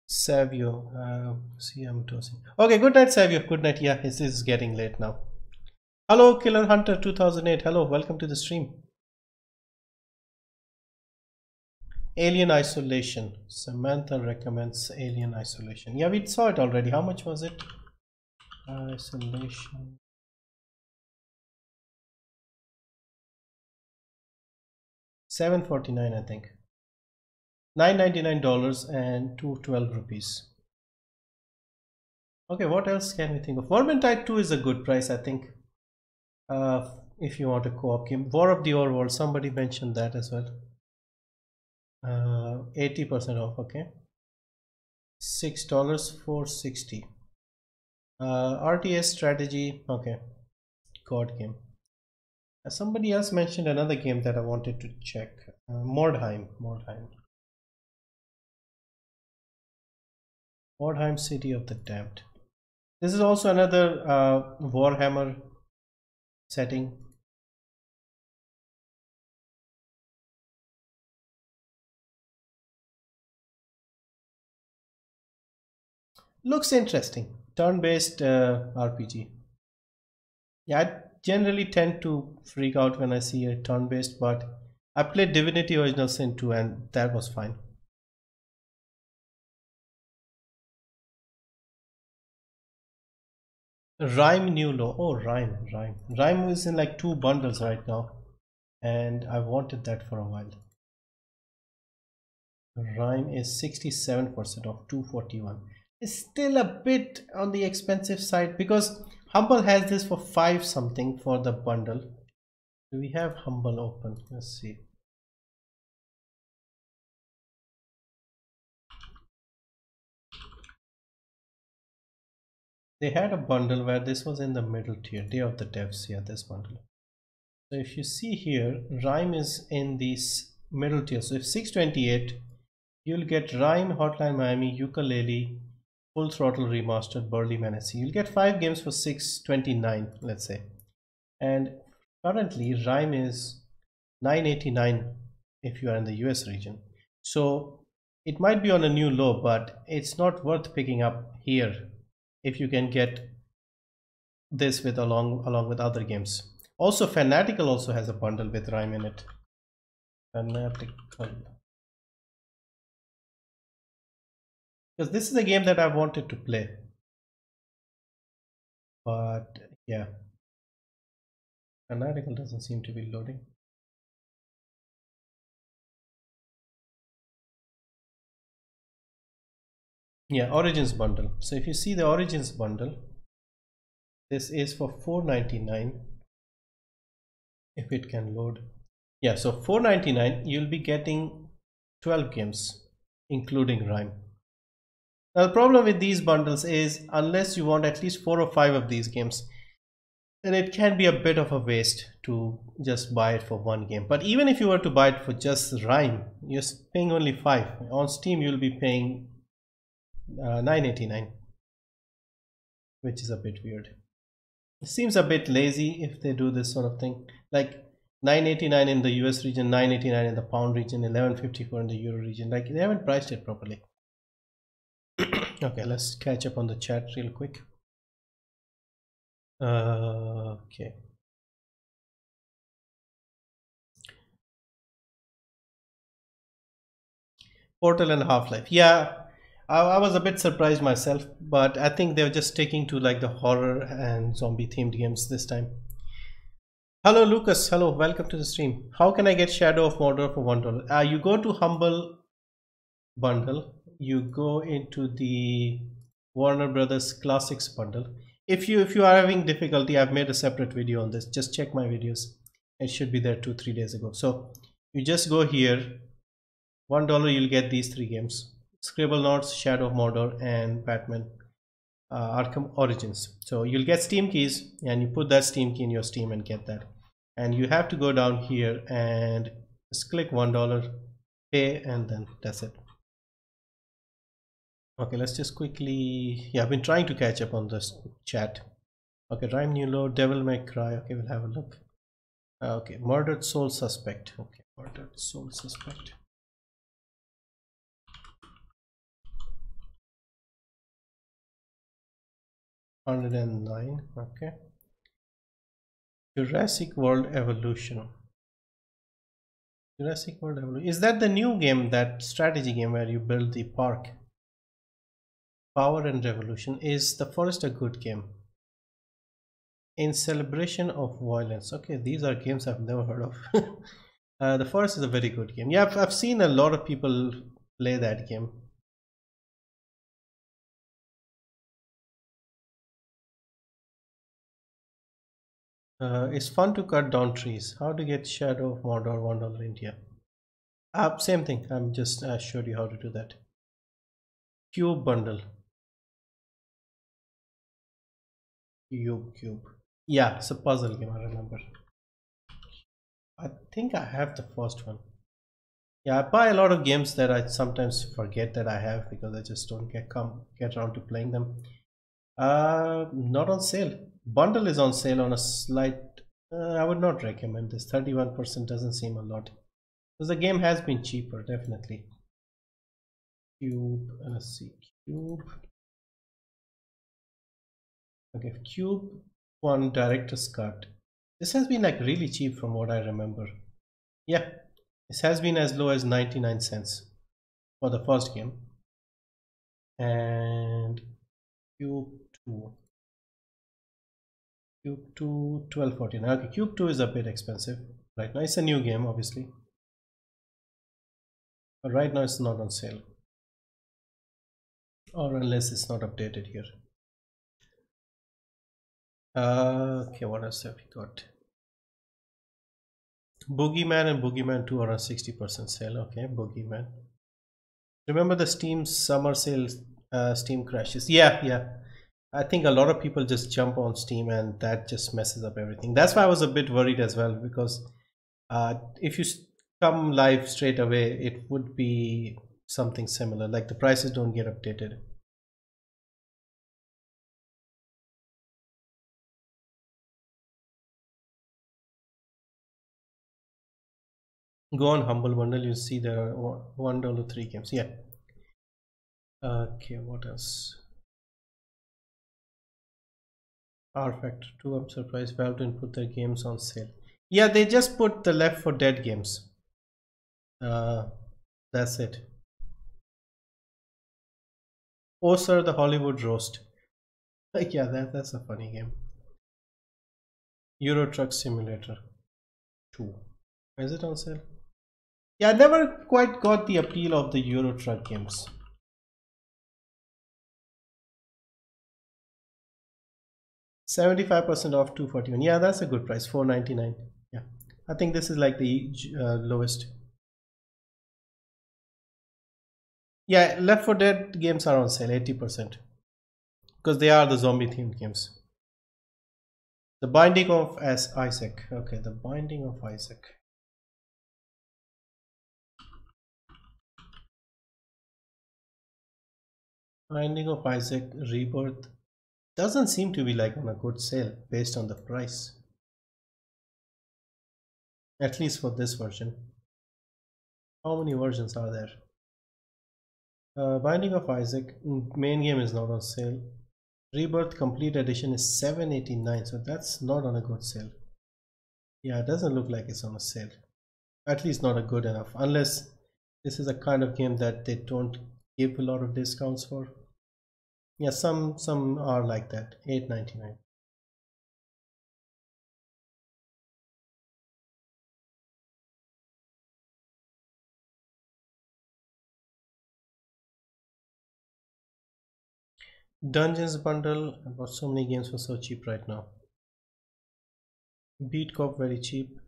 Savio, see, I'm tossing. Okay, good night, Savio. Good night. Yeah, it is getting late now. Hello, Killer Hunter 2008. Hello, welcome to the stream. Alien Isolation. Samantha recommends Alien Isolation. Yeah, we saw it already. How much was it? Isolation. $7.49, I think. $9.99 and $212. Okay, what else can we think of? Vermintide 2 is a good price, I think. If you want a co-op game. War of the Overworld, somebody mentioned that as well. 80% off, okay. $6 for 60. RTS strategy, okay. God game. Somebody else mentioned another game that I wanted to check. Mordheim. Mordheim, City of the Damned. This is also another Warhammer setting. Looks interesting. Turn-based RPG. Yeah, I generally tend to freak out when I see a turn-based, but I played Divinity Original Sin 2 and that was fine. Rhyme New Low. Oh, Rhyme. Rhyme is in like 2 bundles right now, and I wanted that for a while. Rhyme is 67% off, 241. It's still a bit on the expensive side because Humble has this for 5 something for the bundle. Do we have Humble open? Let's see. They had a bundle where this was in the middle tier, Day of the Devs. Yeah, this bundle. So if you see here, Rhyme is in this middle tier. So if 628, you'll get Rhyme, Hotline Miami, Ukulele, Full Throttle Remastered, Burly Menace. You'll get 5 games for 629, let's say. And currently Rhyme is 989 if you are in the US region. So it might be on a new low, but it's not worth picking up here if you can get this with along with other games. Also, Fanatical also has a bundle with Rhyme in it. Fanatical. Because this is a game that I wanted to play. But yeah. Fanatical doesn't seem to be loading. Yeah, Origins bundle. So if you see the Origins bundle, this is for $4.99 if it can load. Yeah, so $4.99 you'll be getting 12 games including Rhyme. Now the problem with these bundles is unless you want at least 4 or 5 of these games, then it can be a bit of a waste to just buy it for one game. But even if you were to buy it for just Rhyme, you're paying only 5. On Steam you'll be paying $9.89, which is a bit weird. It seems a bit lazy if they do this sort of thing, like $9.89 in the US region, $9.89 in the pound region, $11.54 in the euro region. Like they haven't priced it properly. Okay, let's catch up on the chat real quick. Okay. Portal and Half-Life. Yeah, I was a bit surprised myself, but I think they're just sticking to like the horror and zombie themed games this time. Hello Lucas, hello, welcome to the stream. How can I get Shadow of Mordor for $1? You go to Humble bundle, you go into the Warner Brothers Classics bundle. If you are having difficulty, I've made a separate video on this. Just check my videos. It should be there 2-3 days ago. So you just go here, $1 you'll get these 3 games: Scribblenauts, Shadow of Mordor, and Batman Arkham Origins. So you'll get Steam keys and you put that Steam key in your Steam and get that. And you have to go down here and just click $1, pay, and then that's it. Okay, let's just quickly, yeah, I've been trying to catch up on this chat. Okay, Rhyme New Low, Devil May Cry. Okay, we'll have a look. Okay, Murdered Soul Suspect. Okay, Murdered Soul Suspect. $109. Okay. Jurassic World Evolution. Jurassic World Evolution. Is that the new game, that strategy game where you build the park? Power and Revolution. Is The Forest a good game? In Celebration of Violence. Okay, these are games I've never heard of. The Forest is a very good game. Yeah, I've seen a lot of people play that game. It's fun to cut down trees. How to get Shadow of Mordor $1 India. Same thing. I'm just showed you how to do that. Cube bundle. Cube. Yeah, it's a puzzle game. I remember. I think I have the first one. Yeah, I buy a lot of games that I sometimes forget that I have because I just don't get around to playing them. Not on sale. Bundle is on sale on a slight. I would not recommend this. 31% doesn't seem a lot. Because the game has been cheaper, definitely. Cube, let's see, Cube. Okay, Cube one director's cut. This has been like really cheap from what I remember. Yeah, this has been as low as 99 cents for the first game. And Cube 2. Cube 2, 12.49. Okay, Cube 2 is a bit expensive right now. It's a new game, obviously. But right now it's not on sale. Or unless it's not updated here. Okay, what else have we got? Boogeyman and Boogeyman 2 are on 60% sale. Okay, Boogeyman. Remember the Steam summer sale, Steam crashes? Yeah. I think a lot of people just jump on Steam and that just messes up everything. That's why I was a bit worried as well, because if you come live straight away, it would be something similar, like the prices don't get updated. Go on Humble Bundle, you see there are $1 3 games. Yeah. Okay, what else? R-Factor 2, I'm surprised Valve didn't put their games on sale. Yeah, they just put the Left 4 Dead games. That's it. Oh Sir, the Hollywood Roast. Yeah, that's a funny game. Euro Truck Simulator 2. Is it on sale? Yeah, I never quite got the appeal of the Euro Truck games. 75% off 241. Yeah, that's a good price. 499. Yeah, I think this is like the lowest. Yeah, Left 4 Dead games are on sale 80% because they are the zombie themed games. The Binding of Isaac. Okay, The Binding of Isaac. Binding of Isaac Rebirth doesn't seem to be like on a good sale based on the price. At least for this version. How many versions are there? Binding of Isaac main game is not on sale. Rebirth Complete Edition is $7.89, so that's not on a good sale. Yeah, it doesn't look like it's on a sale. At least not a good enough, unless this is a kind of game that they don't give a lot of discounts for. Yeah, some are like that. $8.99. Dungeons bundle. I've got so many games for so cheap right now. Beat Cop very cheap.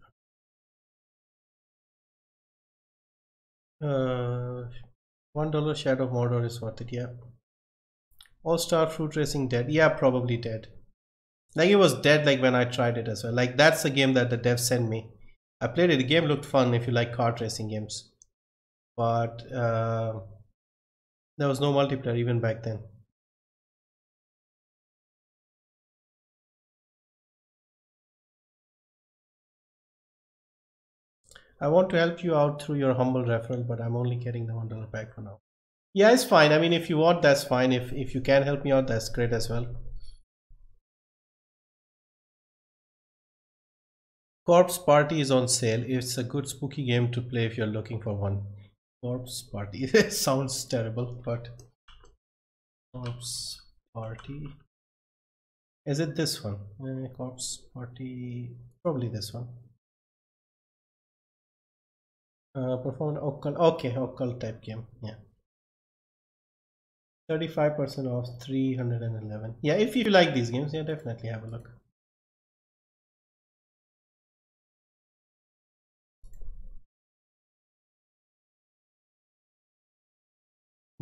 $1 Shadow of Mordor is worth it. Yeah. All Star Fruit Racing dead. Yeah, probably dead. Like it was dead like when I tried it as well. Like that's the game that the devs sent me. I played it. The game looked fun if you like kart racing games, but there was no multiplayer even back then. I want to help you out through your humble referral, but I'm only getting the $1 back for now. Yeah, it's fine. I mean, if you want, that's fine. If you can help me out, that's great as well. Corpse Party is on sale. It's a good spooky game to play if you're looking for one. Corpse Party. It sounds terrible, but Corpse Party. Is it this one? Corpse Party. Probably this one. Perform occult. Okay, occult type game. Yeah. 35% off 311. Yeah, if you like these games, yeah, definitely have a look.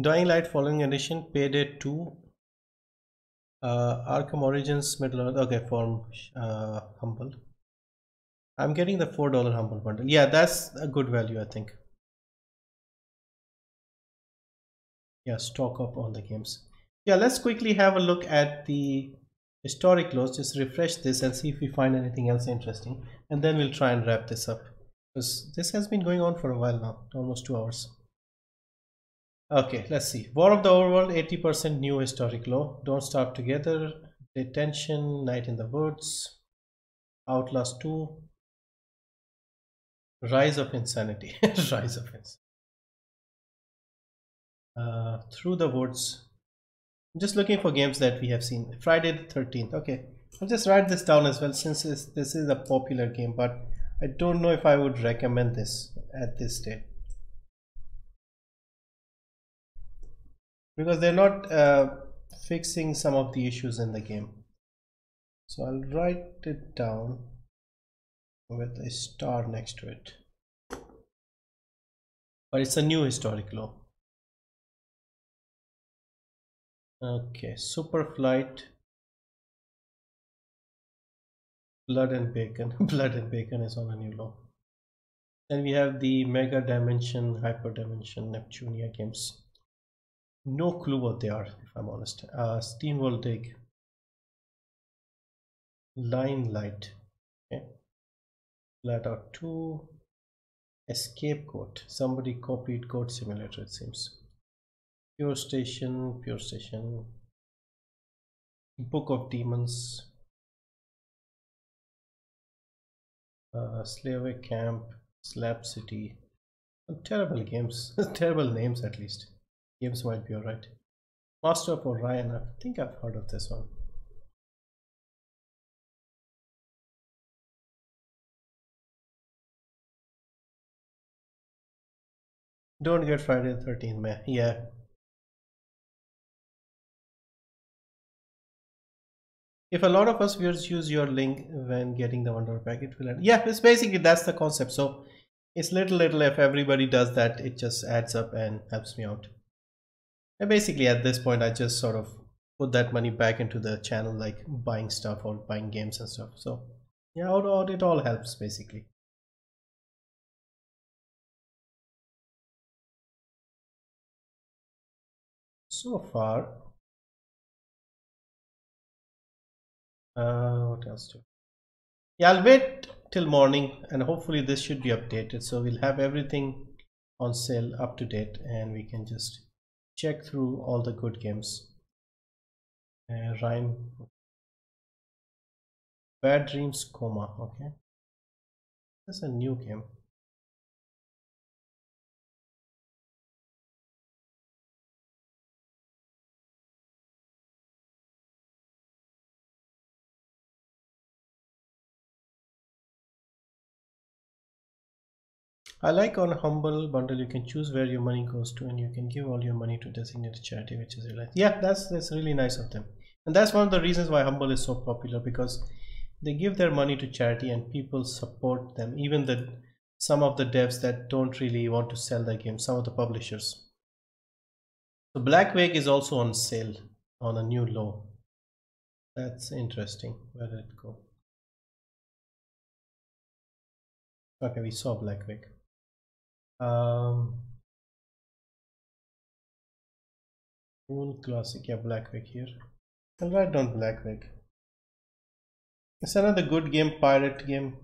Dying Light Following Edition, Payday 2, Arkham Origins, Middle Earth. Okay, for Humble. I'm getting the $4 Humble bundle. Yeah, that's a good value, I think. Yeah, stock up on the games. Yeah, let's quickly have a look at the historic lows. Just refresh this and see if we find anything else interesting, and then we'll try and wrap this up because this has been going on for a while now, almost 2 hours. Okay, let's see. War of the Overworld, 80% new historic low. Don't Starve Together, Detention, Night in the Woods, Outlast 2, Rise of Insanity. Rise of Insanity. Through the Woods. I'm just looking for games that we have seen. Friday the 13th. Okay, I'll just write this down as well since this is a popular game, but I don't know if I would recommend this at this stage because they're not fixing some of the issues in the game. So I'll write it down with a star next to it. But it's a new historic low. Okay, Super Flight, Blood and Bacon. Blood and Bacon is on a new low. Then we have the Mega Dimension, Hyper Dimension, Neptunia games. No clue what they are, if I'm honest. Steam World Dig, Line Light, okay. Flat Out 2, Escape Code. Somebody copied Code Simulator, it seems. Pure Station, Book of Demons, Slave Camp, Slab City. Terrible games, terrible names at least. Games might be alright. Master of Orion, I think I've heard of this one. Don't get Friday the 13th, man. Yeah. If a lot of us viewers use your link when getting the $1 pack, it will end. Yeah, it's basically that's the concept. So it's little if everybody does that, it just adds up and helps me out. And basically at this point I just sort of put that money back into the channel, like buying stuff or buying games and stuff. So yeah, it all helps basically. So far, what else do? Yeah, I'll wait till morning and hopefully this should be updated. So we'll have everything on sale up to date and we can just check through all the good games. Rhyme, Bad Dreams Coma. Okay, that's a new game. I like on Humble Bundle you can choose where your money goes to and you can give all your money to designated charity, which is really, yeah, that's really nice of them. And that's one of the reasons why Humble is so popular, because they give their money to charity and people support them, even some of the devs that don't really want to sell their games, some of the publishers. So Black Wake is also on sale on a new low. That's interesting. Where did it go? Okay, we saw Black Wake. Moon Classic, yeah, Black Wake here. I'll write down Black Wake. It's another good game, pirate game,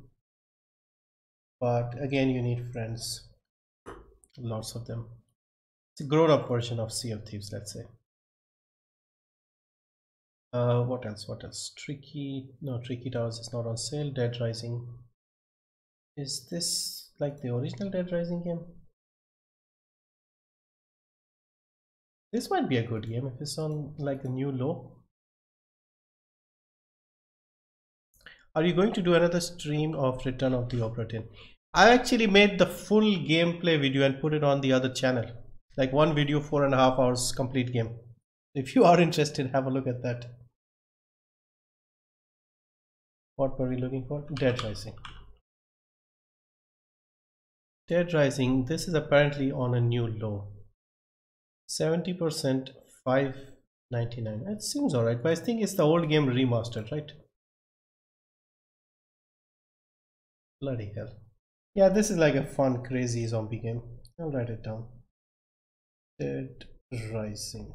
but again you need friends, lots of them. It's a grown-up version of Sea of Thieves, let's say. What else? Tricky Towers is not on sale. Dead Rising, is this like the original Dead Rising game? This might be a good game if it's on like a new low. Are you going to do another stream of Return of the Obra Dinn? I actually made the full gameplay video and put it on the other channel, like one video, 4.5 hours complete game. If you are interested, have a look at that. What were we looking for? Dead Rising. Dead Rising, this is apparently on a new low. 70%, $5.99. It seems alright, but I think it's the old game remastered, right? Bloody hell. Yeah, this is like a fun, crazy zombie game. I'll write it down. Dead Rising.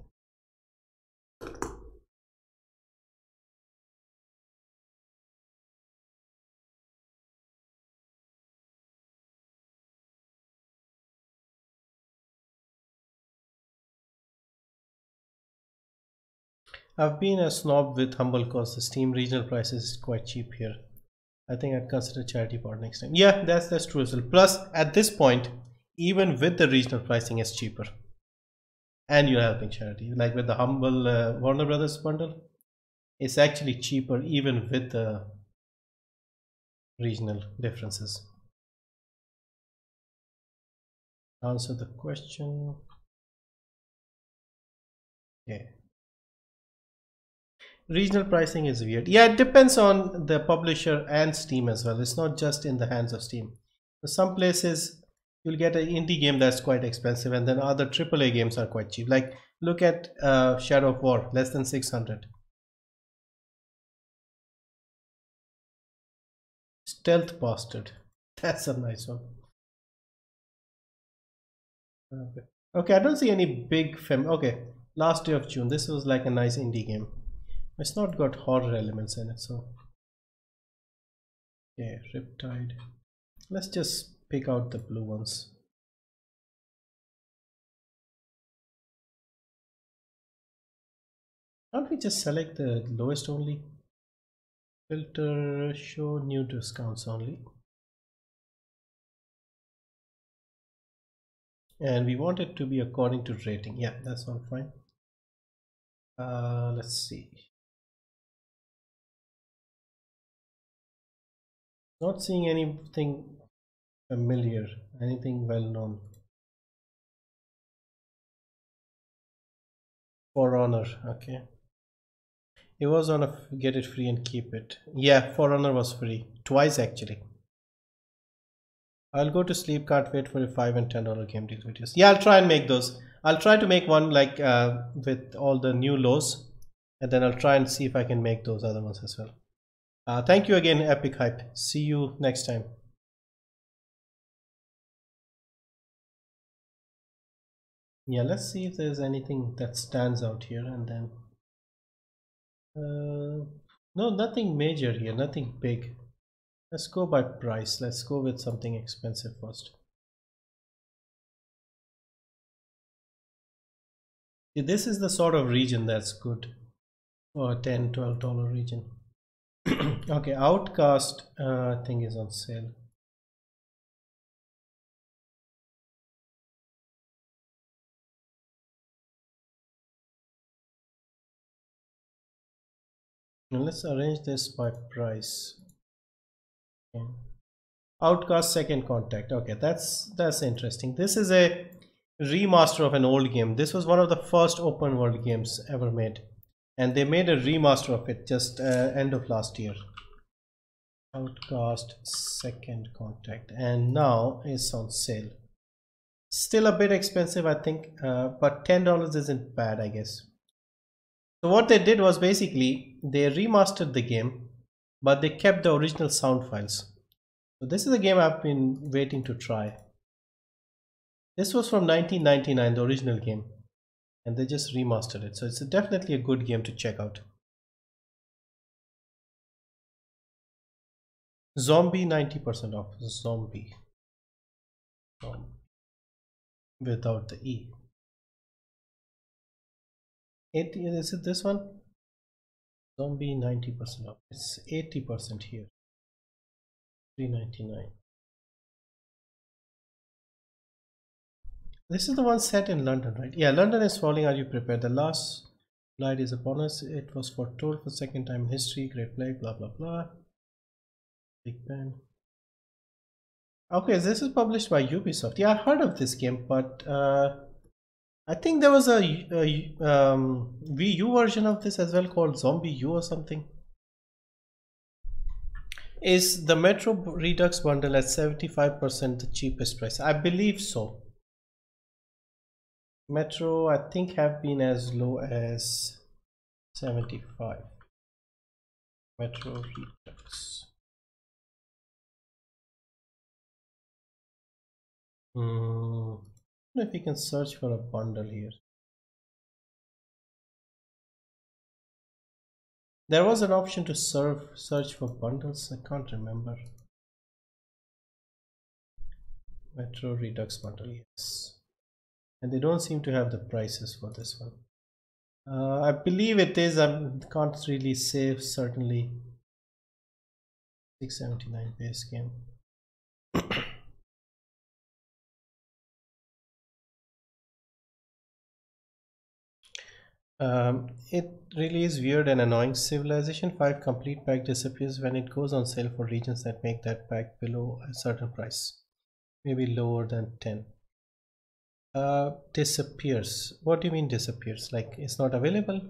I've been a snob with Humble cause the Steam regional prices is quite cheap here. I think I'd consider charity part next time. Yeah, that's true as well. Plus, at this point, even with the regional pricing, it's cheaper, and you're helping charity. Like with the Humble Warner Brothers bundle, it's actually cheaper even with the regional differences. Answer the question. Yeah. Regional pricing is weird. Yeah, it depends on the publisher and Steam as well. It's not just in the hands of Steam. For some places you'll get an indie game that's quite expensive, and then other AAA games are quite cheap. Like look at Shadow of War, less than 600. Stealth Bastard. That's a nice one. Okay, I don't see any big okay, Last Day of June. This was like a nice indie game. It's not got horror elements in it, so yeah, Riptide. Let's just pick out the blue ones. Can't we just select the lowest only? Filter, show new discounts only. And we want it to be according to rating. Yeah, that's all fine. Let's see. Not seeing anything familiar, anything well known. For Honor, okay. It was on a get it free and keep it. Yeah, For Honor was free. Twice actually. I'll go to sleep, can't wait for a $5 and $10 game deal videos. Yeah, I'll try and make those. I'll try to make one like with all the new lows, and then I'll try and see if I can make those other ones as well. Thank you again, Epic Hype. See you next time. Yeah, let's see if there's anything that stands out here, and then no, nothing major here, nothing big. Let's go by price. Let's go with something expensive first. This is the sort of region that's good for a $10-12 region. Okay, Outcast thing is on sale. Now let's arrange this by price. Okay. Outcast Second Contact. Okay, that's interesting. This is a remaster of an old game. This was one of the first open world games ever made, and they made a remaster of it just end of last year. Outcast Second Contact, and now it's on sale. Still a bit expensive, I think, but $10 isn't bad, I guess. So what they did was basically they remastered the game, but they kept the original sound files. So this is a game I've been waiting to try. This was from 1999, the original game, and they just remastered it. So it's definitely a good game to check out. Zombie 90% off. Zombie. Without the E. 80, is it this one? Zombie 90% off. It's 80% here. $3.99. This is the one set in London, right? Yeah, London is falling. Are you prepared? The last light is upon us. It was foretold for second time in history. Great Plague, blah blah blah. Big Ben. Okay, this is published by Ubisoft. Yeah, I heard of this game, but I think there was a Wii U version of this as well called Zombie U or something. Is the Metro Redux bundle at 75% the cheapest price? I believe so. Metro, I think, have been as low as 75. Metro Redux. I don't know if you can search for a bundle here. There was an option to search for bundles. I can't remember. Metro Redux bundle, yes. And they don't seem to have the prices for this one. I believe it is. I can't really say certainly. 679 base game. It really is weird and annoying. Civilization 5 complete pack disappears when it goes on sale for regions that make that pack below a certain price, maybe lower than 10. Disappears. What do you mean disappears? Like it's not available?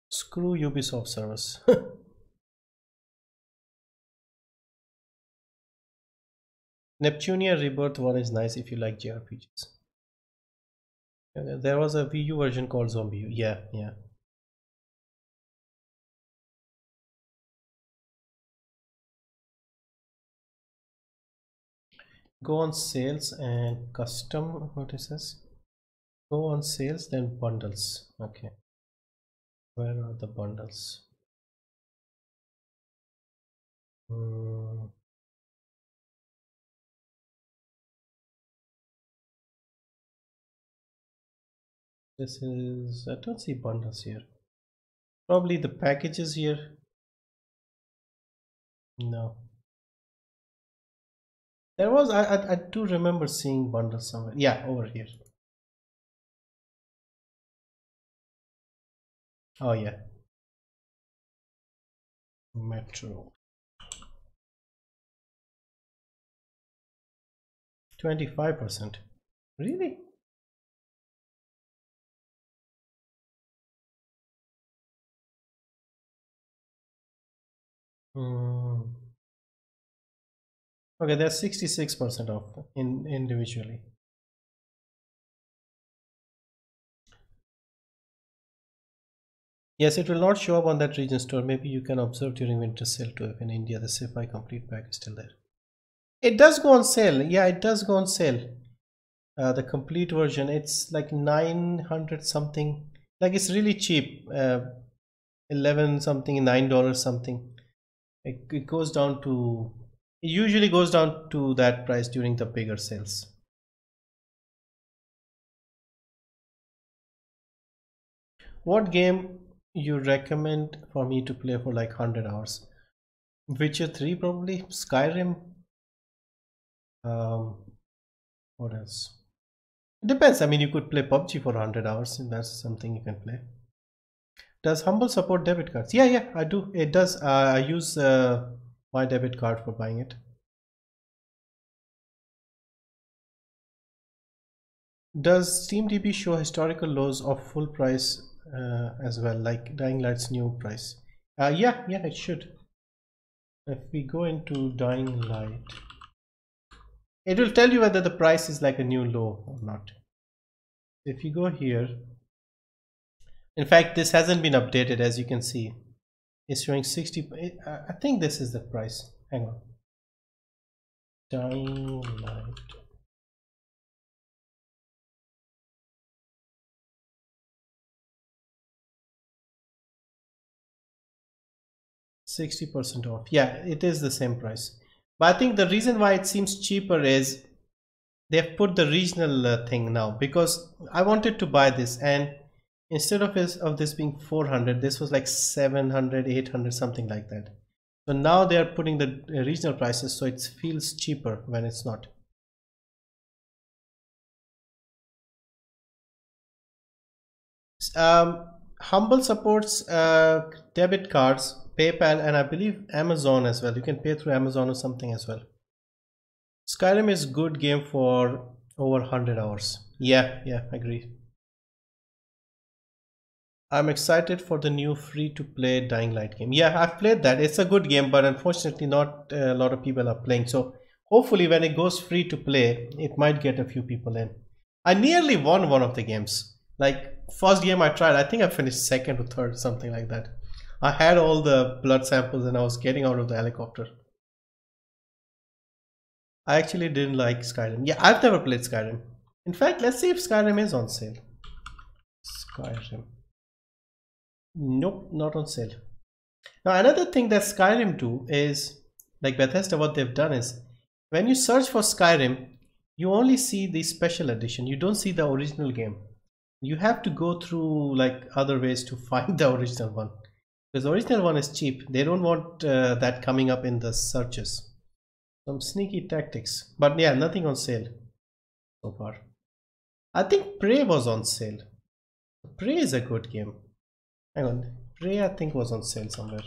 Screw Ubisoft servers. Neptunia Rebirth 1 is nice if you like JRPGs. There was a Wii U version called Zombie U. Yeah, yeah. Go on sales and custom. What is this? Go on sales, then bundles. Okay. Where are the bundles? This is, I don't see bundles here. Probably the packages here. No. There was, I do remember seeing bundles somewhere. Yeah, over here. Oh yeah. Metro. 25%. Really? Okay, there's 66% off individually. Yes, it will not show up on that region store. Maybe you can observe during winter sale too. If in India the Sci-Fi complete pack is still there. It does go on sale. Yeah, it does go on sale. The complete version, it's like 900 something. Like it's really cheap. 11 something, $9 something. It goes down to, it usually goes down to that price during the bigger sales. What game you recommend for me to play for like 100 hours? Witcher 3 probably, Skyrim. What else? It depends. I mean, you could play PUBG for 100 hours and that's something you can play. Does Humble support debit cards? Yeah, I do. It does. I use my debit card for buying it. Does SteamDB show historical lows of full price as well, like Dying Light's new price? Yeah, it should. If we go into Dying Light, it will tell you whether the price is like a new low or not. If you go here, in fact, this hasn't been updated, as you can see. It's showing 60. I think this is the price. Hang on. Dying Light. $60% off. Yeah, it is the same price. But I think the reason why it seems cheaper is they've put the regional thing now, because I wanted to buy this and instead of this being 400, this was like 700, 800, something like that. So now they are putting the regional prices, so it feels cheaper when it's not. Humble supports debit cards, PayPal, and I believe Amazon as well. You can pay through Amazon or something as well. Skyrim is good game for over 100 hours. Yeah, agree. I'm excited for the new free-to-play Dying Light game. Yeah, I've played that. It's a good game, but unfortunately not a lot of people are playing. So hopefully when it goes free to play, it might get a few people in. I nearly won one of the games. Like first game I tried, I think I finished second or third, something like that. I had all the blood samples and I was getting out of the helicopter. I actually didn't like Skyrim. Yeah, I've never played Skyrim. In fact, let's see if Skyrim is on sale. Skyrim. Nope, not on sale. Now another thing that Skyrim do is, like Bethesda, what they've done is when you search for Skyrim, you only see the special edition. You don't see the original game. You have to go through like other ways to find the original one, because the original one is cheap. They don't want that coming up in the searches. Some sneaky tactics, but yeah, nothing on sale so far. I think Prey was on sale. Prey is a good game. Hang on, Prey I think was on sale somewhere.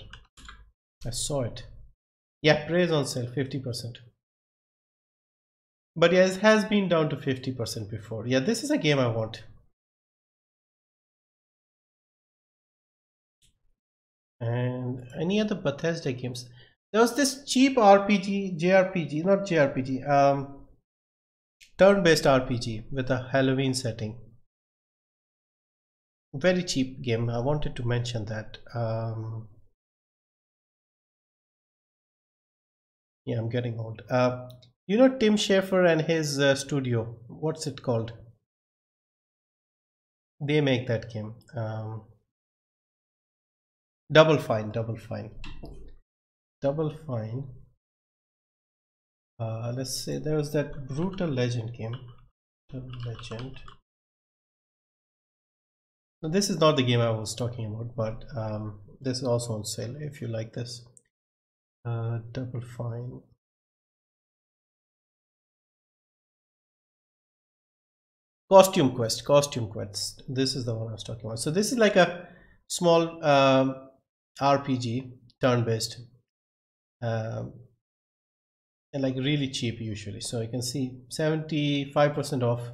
I saw it. Yeah, Prey is on sale, 50%. But yeah, it has been down to 50% before. Yeah, this is a game I want. And any other Bethesda games? There was this cheap RPG, JRPG, not JRPG, turn-based RPG with a Halloween setting. Very cheap game. I wanted to mention that. Yeah, I'm getting old. You know Tim Schafer and his studio. What's it called? They make that game. Double Fine. Let's say there was that Brutal Legend game. Brutal Legend. Now, this is not the game I was talking about, but this is also on sale if you like this. Double Fine. Costume Quest. This is the one I was talking about. So this is like a small RPG, turn-based, and like really cheap usually. So you can see 75% off,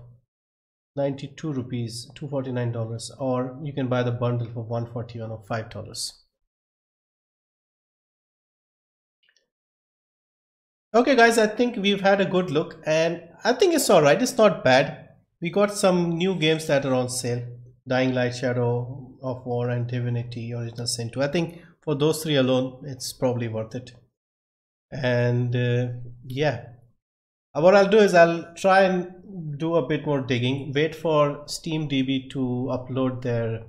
92 rupees, $249, or you can buy the bundle for $141 or $5. Okay guys, I think we've had a good look, and I think it's alright. It's not bad. We got some new games that are on sale. Dying Light, Shadow of War, and Divinity Original Sin 2. I think for those three alone, it's probably worth it. And yeah, what I'll do is I'll try and do a bit more digging. Wait for SteamDB to upload their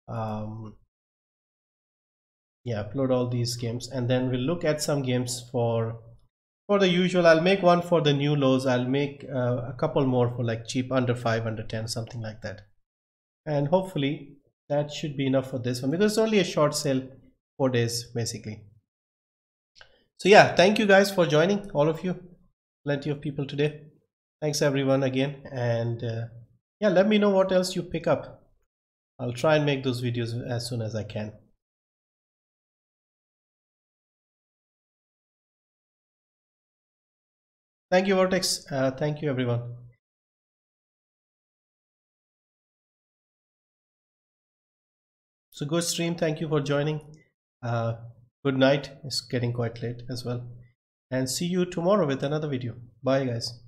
upload all these games, and then we'll look at some games for the usual. I'll make one for the new lows. I'll make a couple more for like cheap, under 5, under 10, something like that. And hopefully that should be enough for this one, because it's only a short sale, 4 days basically. So yeah, thank you guys for joining, all of you. Plenty of people today. Thanks everyone again, and yeah, let me know what else you pick up. I'll try and make those videos as soon as I can. Thank you, Vortex. Thank you everyone. So good stream. Thank you for joining. Good night. It's getting quite late as well, and see you tomorrow with another video. Bye guys.